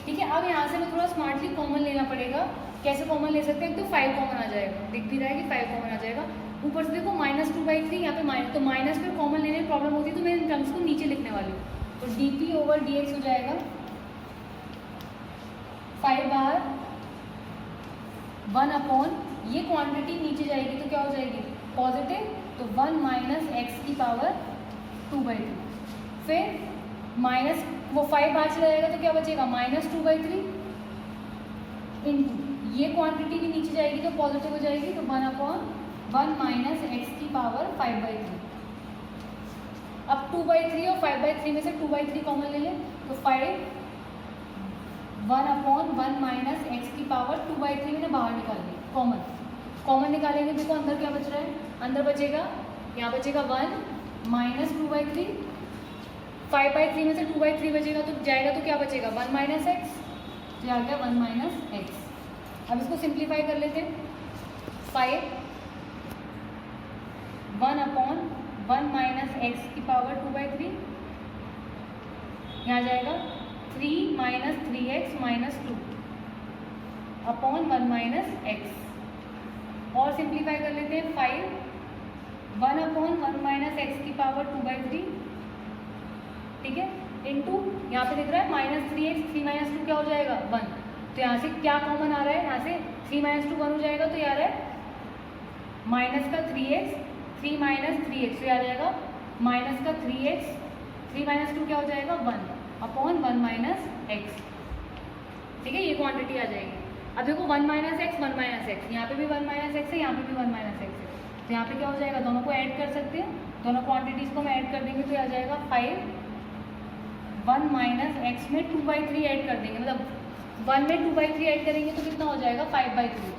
ठीक है। अब यहाँ से मैं थोड़ा स्मार्टली कॉमन लेना पड़ेगा। कैसे कॉमन ले सकते हैं, तो 5 कॉमन आ जाएगा, दिख भी रहा है कि 5 कॉमन आ जाएगा। ऊपर से देखो -2/3 यहाँ पे माइनस, तो माइनस पे कॉमन लेने में प्रॉब्लम होती है, तो मैं इन टर्म्स को नीचे लिखने वाली हूँ। तो dp/dx हो जाएगा 5 बार 1 अपॉन, ये क्वांटिटी नीचे जाएगी तो क्या हो जाएगी पॉजिटिव, तो 1 माइनस एक्स की पावर 2/3, फिर माइनस वो 5 बाहर चला जाएगा तो क्या बचेगा -2/3 इंटू ये क्वांटिटी भी नीचे जाएगी तो पॉजिटिव हो जाएगी, तो 1 अपॉन 1 माइनस एक्स की पावर 5/3। अब 2/3 और 5/3 में से 2/3 कॉमन ले लें, तो 5 1 अपॉन 1 माइनस एक्स की पावर 2/3 मैंने बाहर निकाल ली, कॉमन निकालेंगे। देखो अंदर क्या बच रहा है, अंदर बचेगा, यहाँ बचेगा 1 माइनस 2/3, 5/3 में से 2/3 बचेगा तो जाएगा तो क्या बचेगा 1 माइनस एक्स, तो आ गया 1 माइनस एक्स। अब इसको सिंप्लीफाई कर लेते हैं, 5 1 अपॉन 1 माइनस एक्स की पावर 2/3, यहाँ जाएगा 3 minus 3x minus 2 upon 1 minus x, और सिंप्लीफाई कर लेते हैं 5 1 अपॉन 1 माइनस एक्स की पावर 2/3, ठीक है, इंटू यहाँ पे दिख रहा है -3x 3 माइनस 2 क्या हो जाएगा 1, तो यहाँ से क्या कॉमन आ रहा है, यहाँ से 3 माइनस 2 1 हो जाएगा, तो ये आ रहा है माइनस का 3x 3 माइनस 3x, तो ये आ जाएगा माइनस का 3x 3 माइनस 2 क्या हो जाएगा 1 अपॉन 1 माइनस एक्स, ठीक है, ये क्वांटिटी आ जाएगी। अब देखो 1 माइनस एक्स 1 माइनस एक्स, यहाँ पे भी 1 माइनस एक्स है, यहाँ पे भी 1 माइनस एक्स है, तो यहाँ पे क्या हो जाएगा, दोनों को ऐड कर सकते हैं, दोनों क्वांटिटीज़ को हम ऐड कर देंगे तो आ जाएगा 5 1 माइनस एक्स में 2/3 ऐड कर देंगे, मतलब 1 में 2/3 ऐड करेंगे तो कितना हो जाएगा 5/3,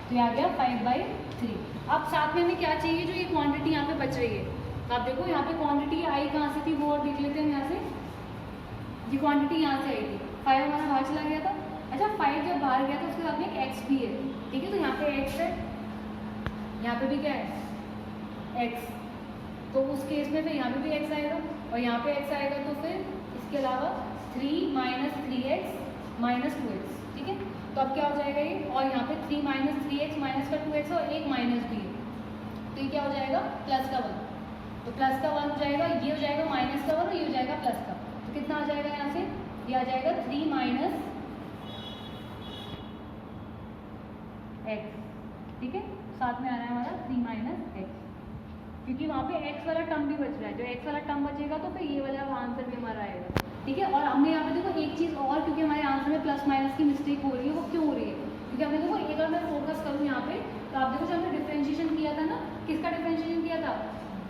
तो ये आ गया 5/3। अब साथ में हमें क्या चाहिए, जो ये क्वांटिटी यहाँ पे बच रही है, तो आप देखो यहाँ पे क्वांटिटी आई कहाँ से थी वो और देख लेते हैं। यहाँ से ये क्वांटिटी यहाँ से आई थी, 5 हमारा बाहर चला गया था। अच्छा 5 जब बाहर गया था उसके साथ में एक एक्स भी है, ठीक है, तो यहाँ पे एक्स है, यहाँ पे भी क्या है एक्स, तो उस केस में फिर यहाँ पे भी एक्स आएगा और यहाँ पे एक्स आएगा, तो फिर इसके अलावा 3 माइनस 3x माइनस 2x, ठीक है। तो अब क्या हो जाएगा ये, और यहाँ पे 3 माइनस 3x माइनस का 2x और एक माइनस भी है, तो ये क्या हो जाएगा प्लस का 1, तो प्लस का 1 हो जाएगा, ये हो जाएगा माइनस का 1 और ये हो जाएगा प्लस का, तो कितना आ जाएगा यहाँ से, ये आ जाएगा 3 माइनस एक्स, ठीक है, साथ में आ रहा है हमारा 3 माइनस एक्स, क्योंकि वहाँ पे x वाला टर्म भी बच रहा है, जो x वाला टर्म बचेगा तो फिर ये वाला आंसर भी हमारा आएगा, ठीक है। और हमने यहाँ पे देखो एक चीज़ और, क्योंकि हमारे आंसर में प्लस माइनस की मिस्टेक हो रही है, वो क्यों हो रही है, क्योंकि हमने देखो एक बार मैं फोकस करूँ यहाँ पे, तो आप देखो जो हमने डिफरेंशिएशन किया था ना, किसका डिफरेंशिएशन किया था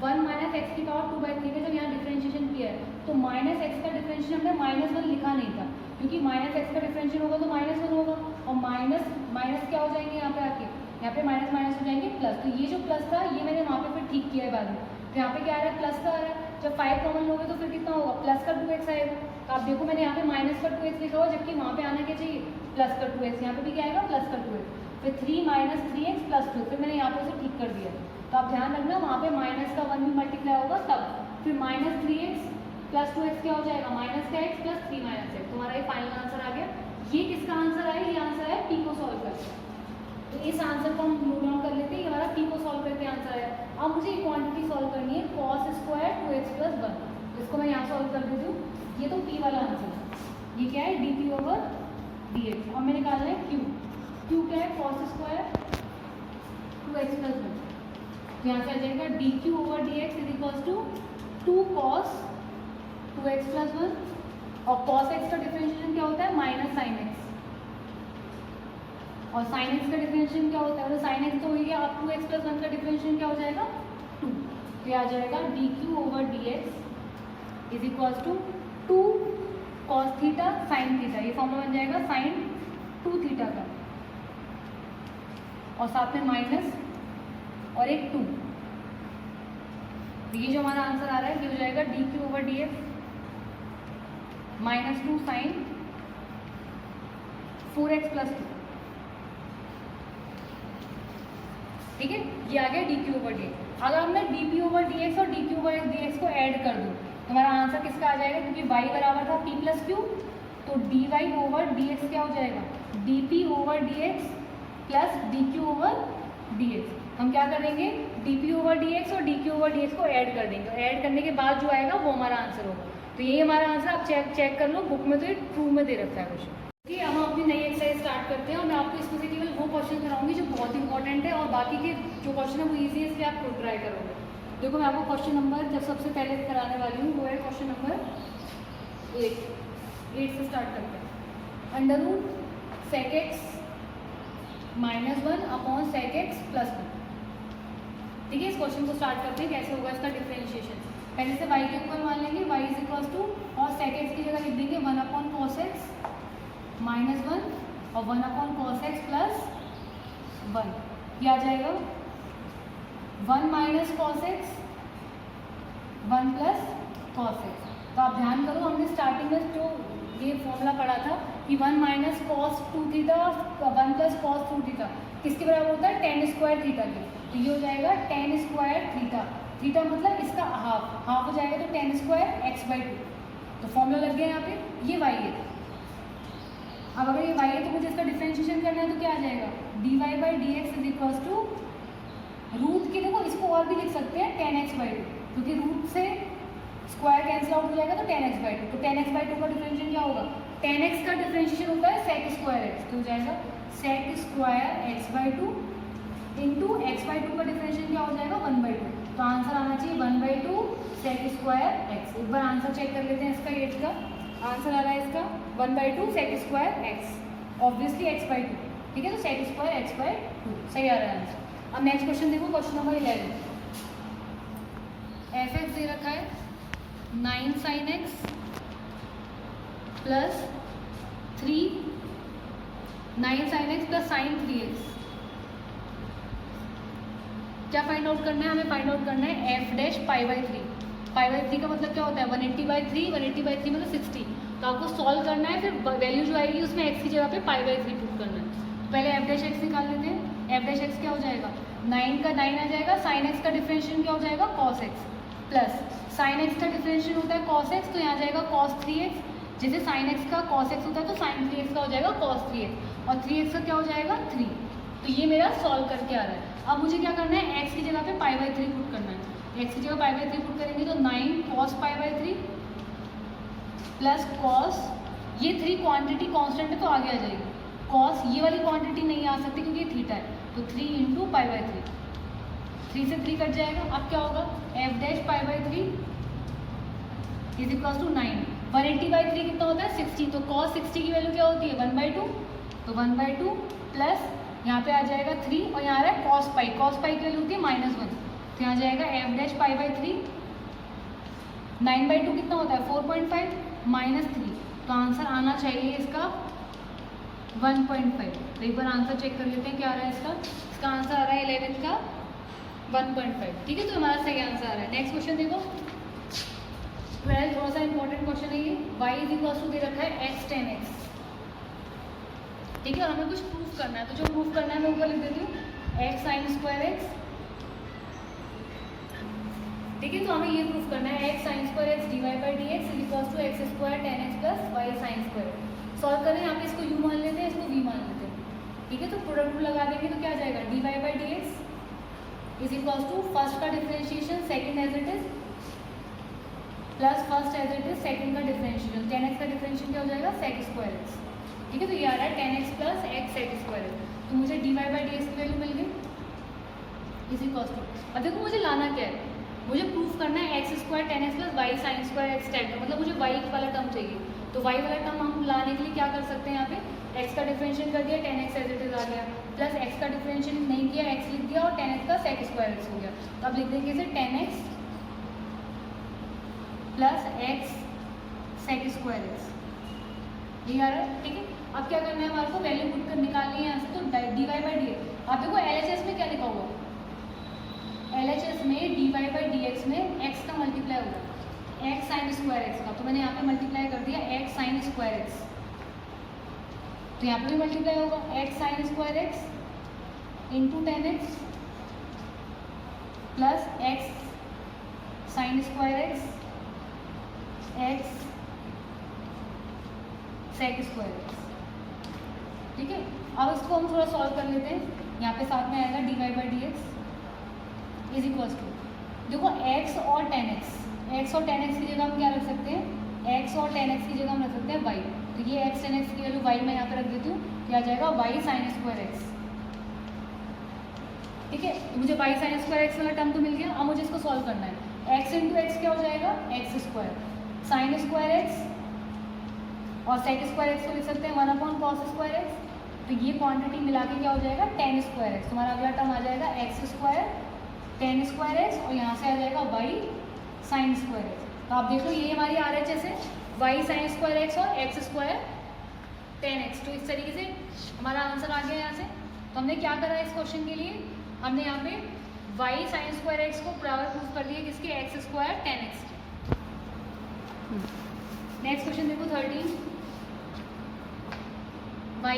1 माइनस एक्स की पावर 2/3 का जब यहाँ डिफरेंशिएशन किया है तो माइनस एक्स का डिफरेंशिएशन हमने -1 लिखा नहीं था, क्योंकि माइनस एक्स का डिफरेंशिएशन होगा तो -1 होगा, और माइनस माइनस क्या हो जाएंगे यहाँ पे आके, यहाँ पे माइनस माइनस हो जाएंगे प्लस। तो ये जो प्लस था ये मैंने वहाँ पे फिर ठीक किया है बाद में, तो यहाँ पे क्या आ रहा है, प्लस का आ रहा है। जब 5 कॉमन लोगे तो फिर कितना होगा, प्लस का 2x आएगा। तो आप देखो मैंने यहाँ पे माइनस का 2x लिखा हुआ, जबकि वहाँ पे आना क्या चाहिए, प्लस का 2x। यहाँ पे भी क्या आएगा, प्लस का 2x। फिर 3 - 3x + 2, फिर मैंने यहाँ पे उसे ठीक कर दिया। तो आप ध्यान रखना वहाँ पे माइनस का 1 भी मल्टीप्लाई होगा तब, फिर -3x + 2x क्या हो जाएगा, -x + 3 - x। तुम्हारा ये फाइनल आंसर आ गया। ये किसका आंसर आया, ये आंसर है पी को सॉल्व करके। तो इस आंसर को हम नोट डाउन कर लेते हैं, ये हमारा पी को सॉल्व करके आंसर है। अब मुझे क्वांटिटी सॉल्व करनी है cos² 2x + 1। इसको मैं यहाँ सॉल्व कर देती हूँ। ये तो पी वाला आंसर है, ये क्या है, dp/dx। अब मैंने निकालना है q। q क्या है, cos² 2x + 1। यहाँ से आ जाएगा dq/dx = 2 cos 2x + 1, और cos x का डिफरेंशिएशन क्या होता है, -sin x, और sin x का डिफरेंशिएशन क्या होता है, तो sin x तो हो गया, अब 2x + 1 का डिफरेंशिएशन क्या हो जाएगा, 2। तो आ जाएगा dq/dx = 2 cos theta sin theta. ये फॉर्मूला बन जाएगा sin 2 थीटा का, और साथ में माइनस और एक 2। ये जो हमारा आंसर आ रहा है ये हो जाएगा dq/dx -2 sin 4x + 2। ठीक है, ये आ गया dq/dx। अगर मैं dp/dx और dq/dx को ऐड कर दूँ तो हमारा आंसर किसका आ जाएगा, क्योंकि y बराबर था p + q, तो dy/dx क्या हो जाएगा, dp/dx + dq/dx। हम क्या करेंगे, dp/dx और dq/dx को ऐड कर देंगे, और ऐड करने के बाद जो आएगा वो हमारा आंसर होगा। तो यही हमारा आंसर। आप चेक कर लो, बुक में तो ये ट्रू में दे रखा है क्वेश्चन। ठीक है, हम अपनी नई एक्सरसाइज स्टार्ट करते हैं, और मैं आपको इसमें से केवल वो क्वेश्चन कराऊंगी जो बहुत इंपॉर्टेंट है, और बाकी के जो क्वेश्चन है वो ईजी है, इसलिए आप खुद ट्राई करोगे। देखो मैं आपको क्वेश्चन नंबर जब सबसे पहले कराने वाली हूँ वो है क्वेश्चन नंबर 8 से स्टार्ट करते हैं। √sec x - 1 sec x + 2। ठीक है, इस क्वेश्चन को स्टार्ट करते हैं, कैसे होगा इसका डिफरेंशिएशन। पहले से y के ऊपर मान लेंगे, y = और sec x की जगह लिख देंगे 1 cos x - 1 और 1 cos x + 1। ये आ जाएगा 1 - cos x 1 + cos x। तो आप ध्यान करो, हमने स्टार्टिंग में जो ये फॉर्मूला पढ़ा था कि 1 - cos 2 थीटा 1 + cos 2 थीटा किसके बराबर होता है, tan² थीटा के। तो ये हो जाएगा tan² थीटा। थीटा मतलब इसका हाफ हो जाएगा, तो tan² x/2। तो फॉर्मूला लग गया यहाँ पे, ये y है। अब अगर ये y है तो मुझे इसका डिफरेंशिएशन करना है, तो क्या आ जाएगा, dy/dx = रूट के, देखो इसको और भी लिख सकते हैं tan x/2, क्योंकि रूट से स्क्वायर कैंसिल आउट हो जाएगा, तो tan x/2। तो tan x/2 का डिफरेंशिएशन क्या होगा, tan x का डिफरेंशिएशन होता है sec² x, तो हो जाएगा sec² x/2 इंटू x/2 का डिफरेंशिएशन क्या हो जाएगा, 1/2। तो आंसर आना चाहिए 1/2 sec² x। एक बार आंसर चेक कर लेते हैं इसका। 8 का आंसर आ रहा है इसका 1/2 sec² x, ऑब्वियसली x/2। ठीक है, तो sec² x/2 सही आ रहा है आंसर। अब नेक्स्ट क्वेश्चन देखो, क्वेश्चन नंबर 11। f(x) दे रखा है 9 sin x + 3 9 sin x + sin 3x। क्या फाइंड आउट करना है, हमें फाइंड आउट करना है f' π/3। π/3 का मतलब क्या होता है, 180/3, 180/3 मतलब 60। तो आपको सॉल्व करना है, फिर वैल्यू जो आएगी उसमें x की जगह पे π/3 पुट करना है। तो पहले f' निकाल लेते हैं। f' क्या हो जाएगा, 9 का 9 आ जाएगा, sin x का डिफरेंशिएशन क्या हो जाएगा, cos x plus sin x का डिफरेंशिएशन होता है cos x, तो यहाँ जाएगा cos 3x। जैसे sin x का cos x होता है तो sin 3x का हो जाएगा cos 3x, और 3x का क्या हो जाएगा 3। तो ये मेरा सॉल्व करके आ रहा है। अब मुझे क्या करना है, x की जगह पे π/3 पुट करना है। x की जगह π/3 पुट करेंगे तो 9 cos π/3 प्लस cos, ये 3 क्वांटिटी कांस्टेंट है तो आगे आ जाएगी। cos ये वाली क्वांटिटी नहीं आ सकती क्योंकि ये थीटा है, तो 3 × π/3, 3 से 3 कट जाएगा। अब क्या होगा, f' π/3 = 9। 180/3 कितना होता है, 60। तो cos 60 की वैल्यू क्या होती है, 1/2। तो 1/2 प्लस यहाँ पे आ जाएगा 3, और यहाँ आ रहा है cos π की वैल्यू होती है -1। तो यहाँ जाएगा f' π/3 9/2 कितना होता है 4.5 -3, तो आंसर आना चाहिए इसका 1.5। तो एक बार आंसर चेक कर लेते हैं क्या आ रहा है इसका आंसर आ रहा है 11 का 1.5। ठीक है, तो हमारा सही आंसर आ रहा है। नेक्स्ट क्वेश्चन देखो 12, थोड़ा सा इंपॉर्टेंट क्वेश्चन है ये। y = दे रखा है x tan x। ठीक है, और हमें कुछ प्रूफ करना है, तो जो प्रूफ करना है मैं ऊपर लिख देती हूँ x sin² x। ठीक है, तो हमें ये प्रूफ करना है x sin² x dy/dx = x² tan x + y sin²। Solve करें, यहाँ पे इसको u मान लेते हैं, इसको v मान लेते हैं। ठीक है, तो प्रोडक्ट रूल लगा देंगे तो क्या आ जाएगा dy/dx = फर्स्ट का differentiation second as it is plus first as it is second का डिफरेंशिएशन। tan x का डिफरेंशिएशन क्या हो जाएगा sec² x। ठीक है, तो ये आ रहा है tan x + x sec²। तो मुझे dy/dx की वैल्यू मिल गई = अब देखो मुझे लाना क्या है, मुझे प्रूफ करना है x² tan x + y sin² x type का, मतलब मुझे y वाला टर्म चाहिए। तो y वाला टर्म हम लाने के लिए क्या कर सकते हैं, यहाँ पे x का डिफरेंशिएशन कर दिया, tan x as it is आ गया, प्लस x का डिफरेंशिएशन नहीं किया, x लिख दिया और tan x का sec² x हो गया। तो अब लिख देंगे इसे tan x + x sec² x। ये आ रहा है। ठीक है, अब क्या करना है हमारे को वैल्यू पुट कर निकालनी है यहाँ से। तो dy/dx, अब देखो LHS में क्या लिखा हुआ, LHS में dy/dx में x का मल्टीप्लाई होगा x sin² x का, तो मैंने यहाँ पे मल्टीप्लाई कर दिया x sin² x। तो यहाँ पे भी मल्टीप्लाई होगा x sin² x × tan x plus x sin² x x sec² x। ठीक है, अब इसको हम थोड़ा सॉल्व कर लेते हैं। यहाँ पे साथ में आएगा dy/dx = देखो x और tan x की जगह हम क्या रख सकते हैं, x और tan x की जगह हम रख सकते हैं y। तो ये x tan x की वैल्यू y मैं यहाँ पे रख देती हूँ, क्या आ जाएगा y sin² x। ठीक है, तो मुझे y sin² x वाला टर्म तो मिल गया। अब मुझे इसको सॉल्व करना है, x × x क्या हो जाएगा x² sin² x और sec² x को लिख सकते हैं 1/cos² x। तो ये क्वांटिटी मिला के क्या हो जाएगा tan² x। तुम्हारा अगला टर्म आ जाएगा x² tan² x और यहाँ से आ जाएगा y sin² x। तो आप देख लो ये हमारी RHS है y sin² x और x² tan x। तो इस तरीके से हमारा आंसर आ गया यहाँ से। तो हमने क्या करा इस क्वेश्चन के लिए, हमने यहाँ पे y sin² x को बराबर प्रूफ कर दिया किसके x² tan x। Next question देखो 13, y =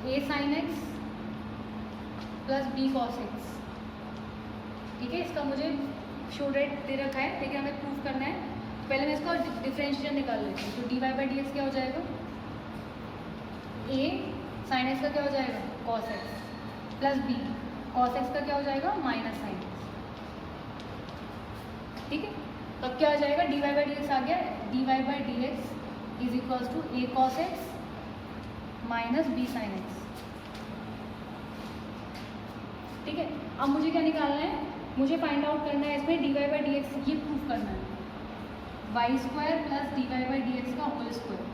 a sin x + b cos x। ठीक है, इसका मुझे शो रेट दे रखा है, लेकिन हमें प्रूफ करना है। पहले मैं इसका डिफरेंशिएशन निकाल लेती हूँ। तो dy/dx क्या हो जाएगा, a sin x का क्या हो जाएगा cos x plus b cos x का क्या हो जाएगा -sin x। ठीक है, तब क्या आ जाएगा dy/dx आ गया, dy/dx = a cos x - b sin x। ठीक है, अब मुझे क्या निकालना है, मुझे फाइंड आउट करना है इसमें dy/dx, ये प्रूफ करना है y² + dy/dx का होल स्क्वायर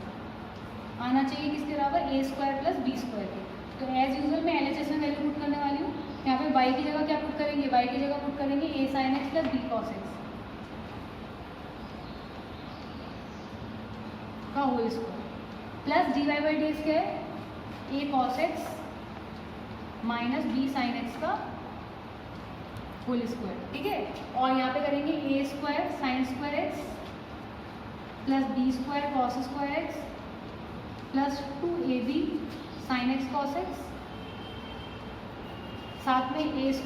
आना चाहिए किसके बराबर a² + b² के। तो एज यूजुअल मैं LHS में वैल्यू पुट करने वाली हूँ। यहाँ पे y की जगह क्या पुट करेंगे, y की जगह पुट करेंगे a sin x + b cos x का होल स्क्वायर प्लस dy/dx क्या है a cos x - b sin x का होल स्क्वायर। ठीक है, और यहाँ पे करेंगे a² sin² x plus b² cos² x plus 2ab sin x cos x, साथ में a²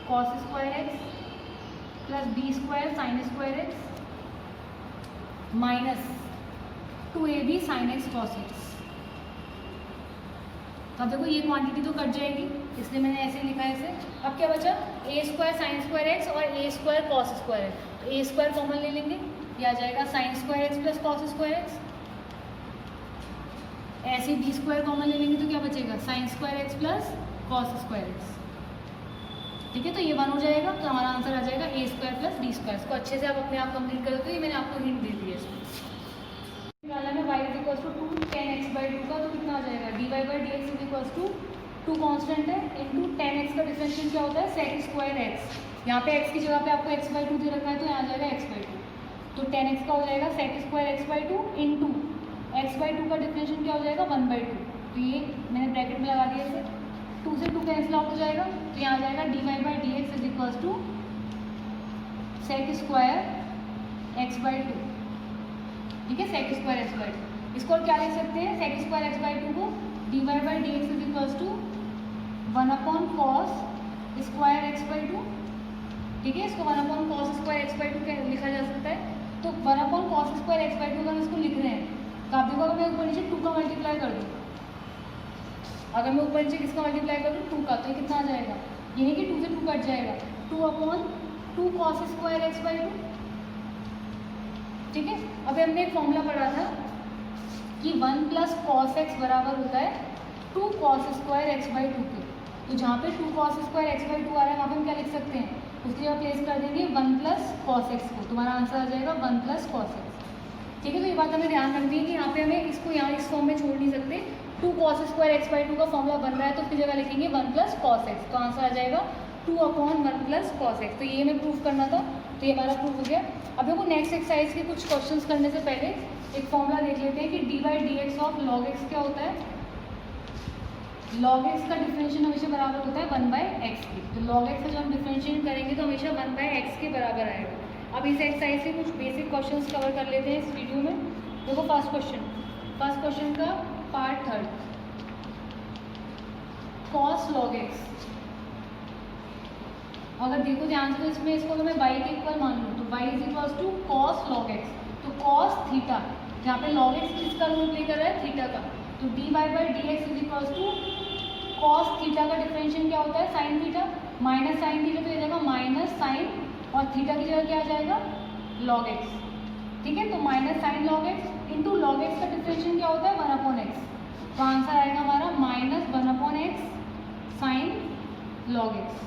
cos² x plus b² sin² x minus 2ab sin x cos x। अब देखो ये क्वांटिटी तो कट जाएगी, इसलिए मैंने ऐसे लिखा है इसे। अब क्या बचा, a² sin² x और a² cos² x। तो a² कॉमन ले लेंगे, ये आ जाएगा sin² x plus cos² x। ऐसे b² कॉमन ले लेंगे तो क्या बचेगा sin² x plus cos² x। ठीक है, तो ये 1 हो जाएगा, तो हमारा आंसर आ जाएगा a² प्लस b²। इसको अच्छे से आप अपने आप कंप्लीट कर दो, ये मैंने आपको हिंट दे दी है इसमें। निकालना है y = 2 tan x/2 का, तो कितना आ जाएगा dy/dx = 2 कांस्टेंट है इनटू tan x का डिफरेंशियल क्या होता है sec² x यहाँ पे x की जगह पे आपको x/2 दे रखा है, तो यहाँ आ जाएगा x/2। तो 10x का हो जाएगा sec square x/2 into x/2 का डिफरेंशियल क्या हो जाएगा 1/2। तो ये मैंने ब्रैकेट में लगा दिया इसे, 2 से 2 कैंसिल आउट हो जाएगा, तो यहाँ आ जाएगा dy/dx is equals to sec square x/2। ठीक है, sec स्क्वायर x/2। इसको क्या लिख सकते हैं, sec स्क्वायर x/2 को dy/dx is equals to 1/cos square x/2। ठीक है, इसको 1/cos स्क्वायर x/2 लिखा जा सकता है। तो 1/cos स्क्वायर x/2 अगर इसको लिख रहे हैं तो आप देखो, अगर मैं ऊपर नीचे 2 का मल्टीप्लाई कर दूँ, अगर मैं ऊपर नीचे किसका मल्टीप्लाई कर दूँ 2 का, तो ये कितना आ जाएगा, ये नहीं कि 2 से 2 कट जाएगा, 2/2 cos स्क्वायर x/2। ठीक है, अभी हमने एक फॉर्मूला पढ़ा था कि 1 + cos x बराबर होता है 2 cos स्क्वायर x/2 के। तो जहाँ पे 2 cos स्क्वायर x/2 आ रहा है वहाँ पे हम क्या लिख सकते हैं, उसकी जगह प्लेस कर देंगे 1 + cos x को, तुम्हारा आंसर आ जाएगा 1 + cos x। ठीक है, तो ये बात हमें ध्यान रखनी है कि यहाँ पे हमें इसको यहाँ इस फॉर्म में छोड़ नहीं सकते। 2 cos स्क्वायर x/2 का फॉर्मूला बन रहा है तो उसकी जगह लिखेंगे 1 + cos x, तो आंसर आ जाएगा 2/1 + cos x। तो ये हमें प्रूफ करना था, तो ये हमारा प्रूफ हो गया। अब देखो नेक्स्ट एक्सरसाइज के कुछ क्वेश्चंस करने से पहले एक फॉर्मूला देख लेते हैं कि dy/dx ऑफ log x क्या होता है। log x का डिफरेंशियल हमेशा बराबर होता है 1/x के, तो log x का जब हम डिफरेंशिएट करेंगे तो हमेशा 1/x के बराबर आएगा। अब इस एक्सरसाइज के कुछ बेसिक क्वेश्चंस कवर कर लेते हैं इस वीडियो में। देखो फर्स्ट क्वेश्चन का पार्ट 3, cos log x। अगर देखो ध्यान से तो इसमें इसको अगर मैं y के इक्वल मान लूँ तो y is equals to cos log x, तो cos थीटा, जहाँ पे log x किसका रोल प्ले कर रहा है, थीटा का, तो dy/dx is equals to cos theta का डिफरेंशियल क्या होता है, sin theta, minus sin theta, तो ये जाएगा माइनस sin, और थीटा की जगह क्या आ जाएगा log x। ठीक है, तो minus sin log x into log x का डिफरेंशियल क्या होता है 1/x, तो आंसर आएगा हमारा -1/x sin log x।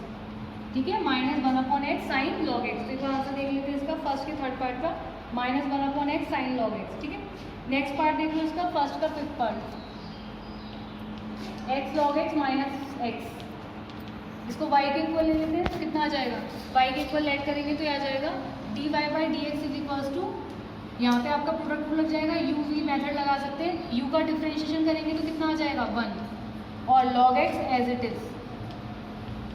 ठीक है, -1/x sin log x। तो एक बार आंसर देख लेते हैं इसका फर्स्ट के थर्ड पार्ट का, -1/x sin log x। ठीक है, नेक्स्ट पार्ट देख लो इसका, फर्स्ट का fifth part, x log x minus x, इसको y के इक्वल ले लेते हैं तो कितना आ जाएगा, y के इक्वल ऐड करेंगे तो आ जाएगा dy/dx इज इक्वल्स टू, यहाँ पे आपका प्रोडक्ट लग जाएगा, u v मेथड लगा सकते हैं, u का डिफरेंशिएशन करेंगे तो कितना आ जाएगा 1, और log x as it is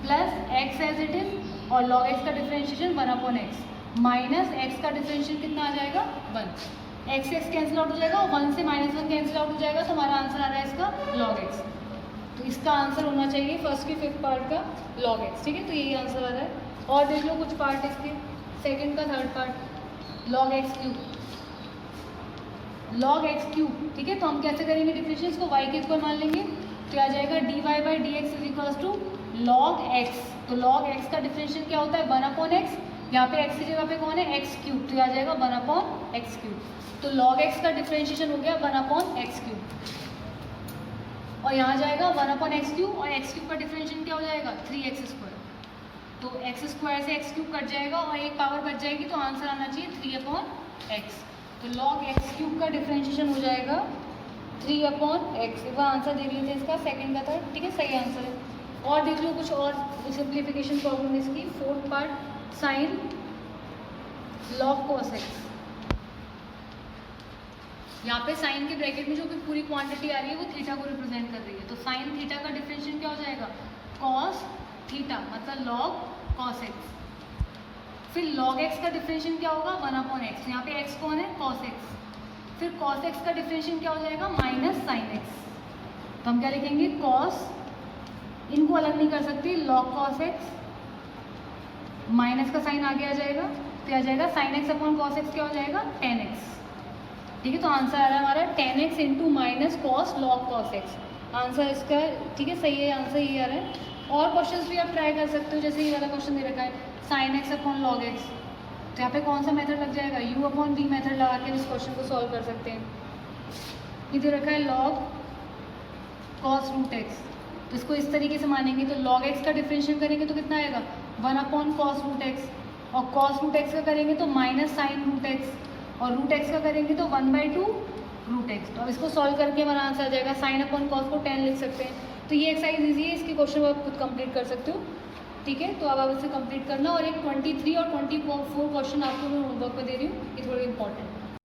plus x as it is, और log x का डिफरेंशिएशन 1/x माइनस x का डिफरेंशिएशन कितना आ जाएगा 1, x से x कैंसिल आउट हो जाएगा और 1 से -1 कैंसिल आउट हो जाएगा, तो हमारा आंसर आ रहा है इसका log x। तो इसका आंसर होना चाहिए फर्स्ट की फिफ्थ पार्ट का log x। ठीक है, तो यही आंसर आ रहा है। और देख लो कुछ पार्ट इसके, सेकंड का third part, log x cube, log x cube. ठीक है, तो हम कैसे करेंगे डिफरेंशियल, इसको y के इक्वल मान लेंगे तो आ जाएगा dy/dx is equals to log x, तो log x का डिफरेंशियल क्या होता है 1/x, यहाँ पे x की जगह पे कौन है x क्यूब, तो आ जाएगा 1/x क्यूब, तो log x का डिफरेंशिएशन हो गया 1/x क्यूब, और यहाँ जाएगा 1/x क्यूब, और x क्यूब का डिफरेंशिएशन क्या हो जाएगा 3x स्क्वायर, तो x स्क्वायर से x क्यूब कट जाएगा और एक पावर बच जाएगी, तो आंसर आना चाहिए 3/x। तो log x क्यूब का डिफरेंशिएशन हो जाएगा 3/x। एक बार आंसर देख लीजिए इसका सेकंड का थर्ड। ठीक है, सही आंसर है। और देख लो कुछ और सिंप्लीफिकेशन प्रॉब्लम इसकी, fourth part sine log cos x। यहाँ पे साइन के ब्रैकेट में जो भी पूरी क्वांटिटी आ रही है वो थीटा को रिप्रेजेंट कर रही है, तो साइन थीटा का डिफरेंशिएशन क्या हो जाएगा cos थीटा, मतलब log cos x। फिर log x का डिफरेंशिएशन क्या होगा 1/x, यहाँ पे x कौन है cos x, फिर cos x का डिफरेंशिएशन क्या हो जाएगा माइनस sin x, तो हम क्या लिखेंगे cos, इनको अलग नहीं कर सकते, log cos x, माइनस का साइन आगे आ जाएगा तो आ जाएगा sin x upon cos x क्या हो जाएगा tan x। ठीक है, तो आंसर आ रहा है हमारा tan x into minus cos log cos x, answer इसका। ठीक है, सही है, आंसर ये आ रहा है। और क्वेश्चंस भी आप ट्राई कर सकते हो, जैसे ये वाला क्वेश्चन दे रखा है sin x upon log x, तो यहाँ पे कौन सा मेथड लग जाएगा u/v मेथड लगा के इस क्वेश्चन को सॉल्व कर सकते हैं। ये दे रखा है log cos रूट x, तो इसको इस तरीके से मानेंगे तो log x का डिफरेंशिएशन करेंगे तो कितना आएगा 1/cos रूट x, और cos रूट x का करेंगे तो माइनस साइन रूट x, और रूट x का करेंगे तो 1/2 रूट x। तो अब इसको सॉल्व करके हमारा आंसर आ जाएगा sin अपॉन cos को tan लिख सकते हैं। तो ये एक्सरसाइज इजी है, इसके क्वेश्चन आप खुद कंप्लीट कर सकते हो। ठीक है, तो अब आप इसे कंप्लीट करना और एक 23 और 24 क्वेश्चन आपको मैं होमवर्क में दे रही हूँ, ये थोड़े इंपॉर्टेंट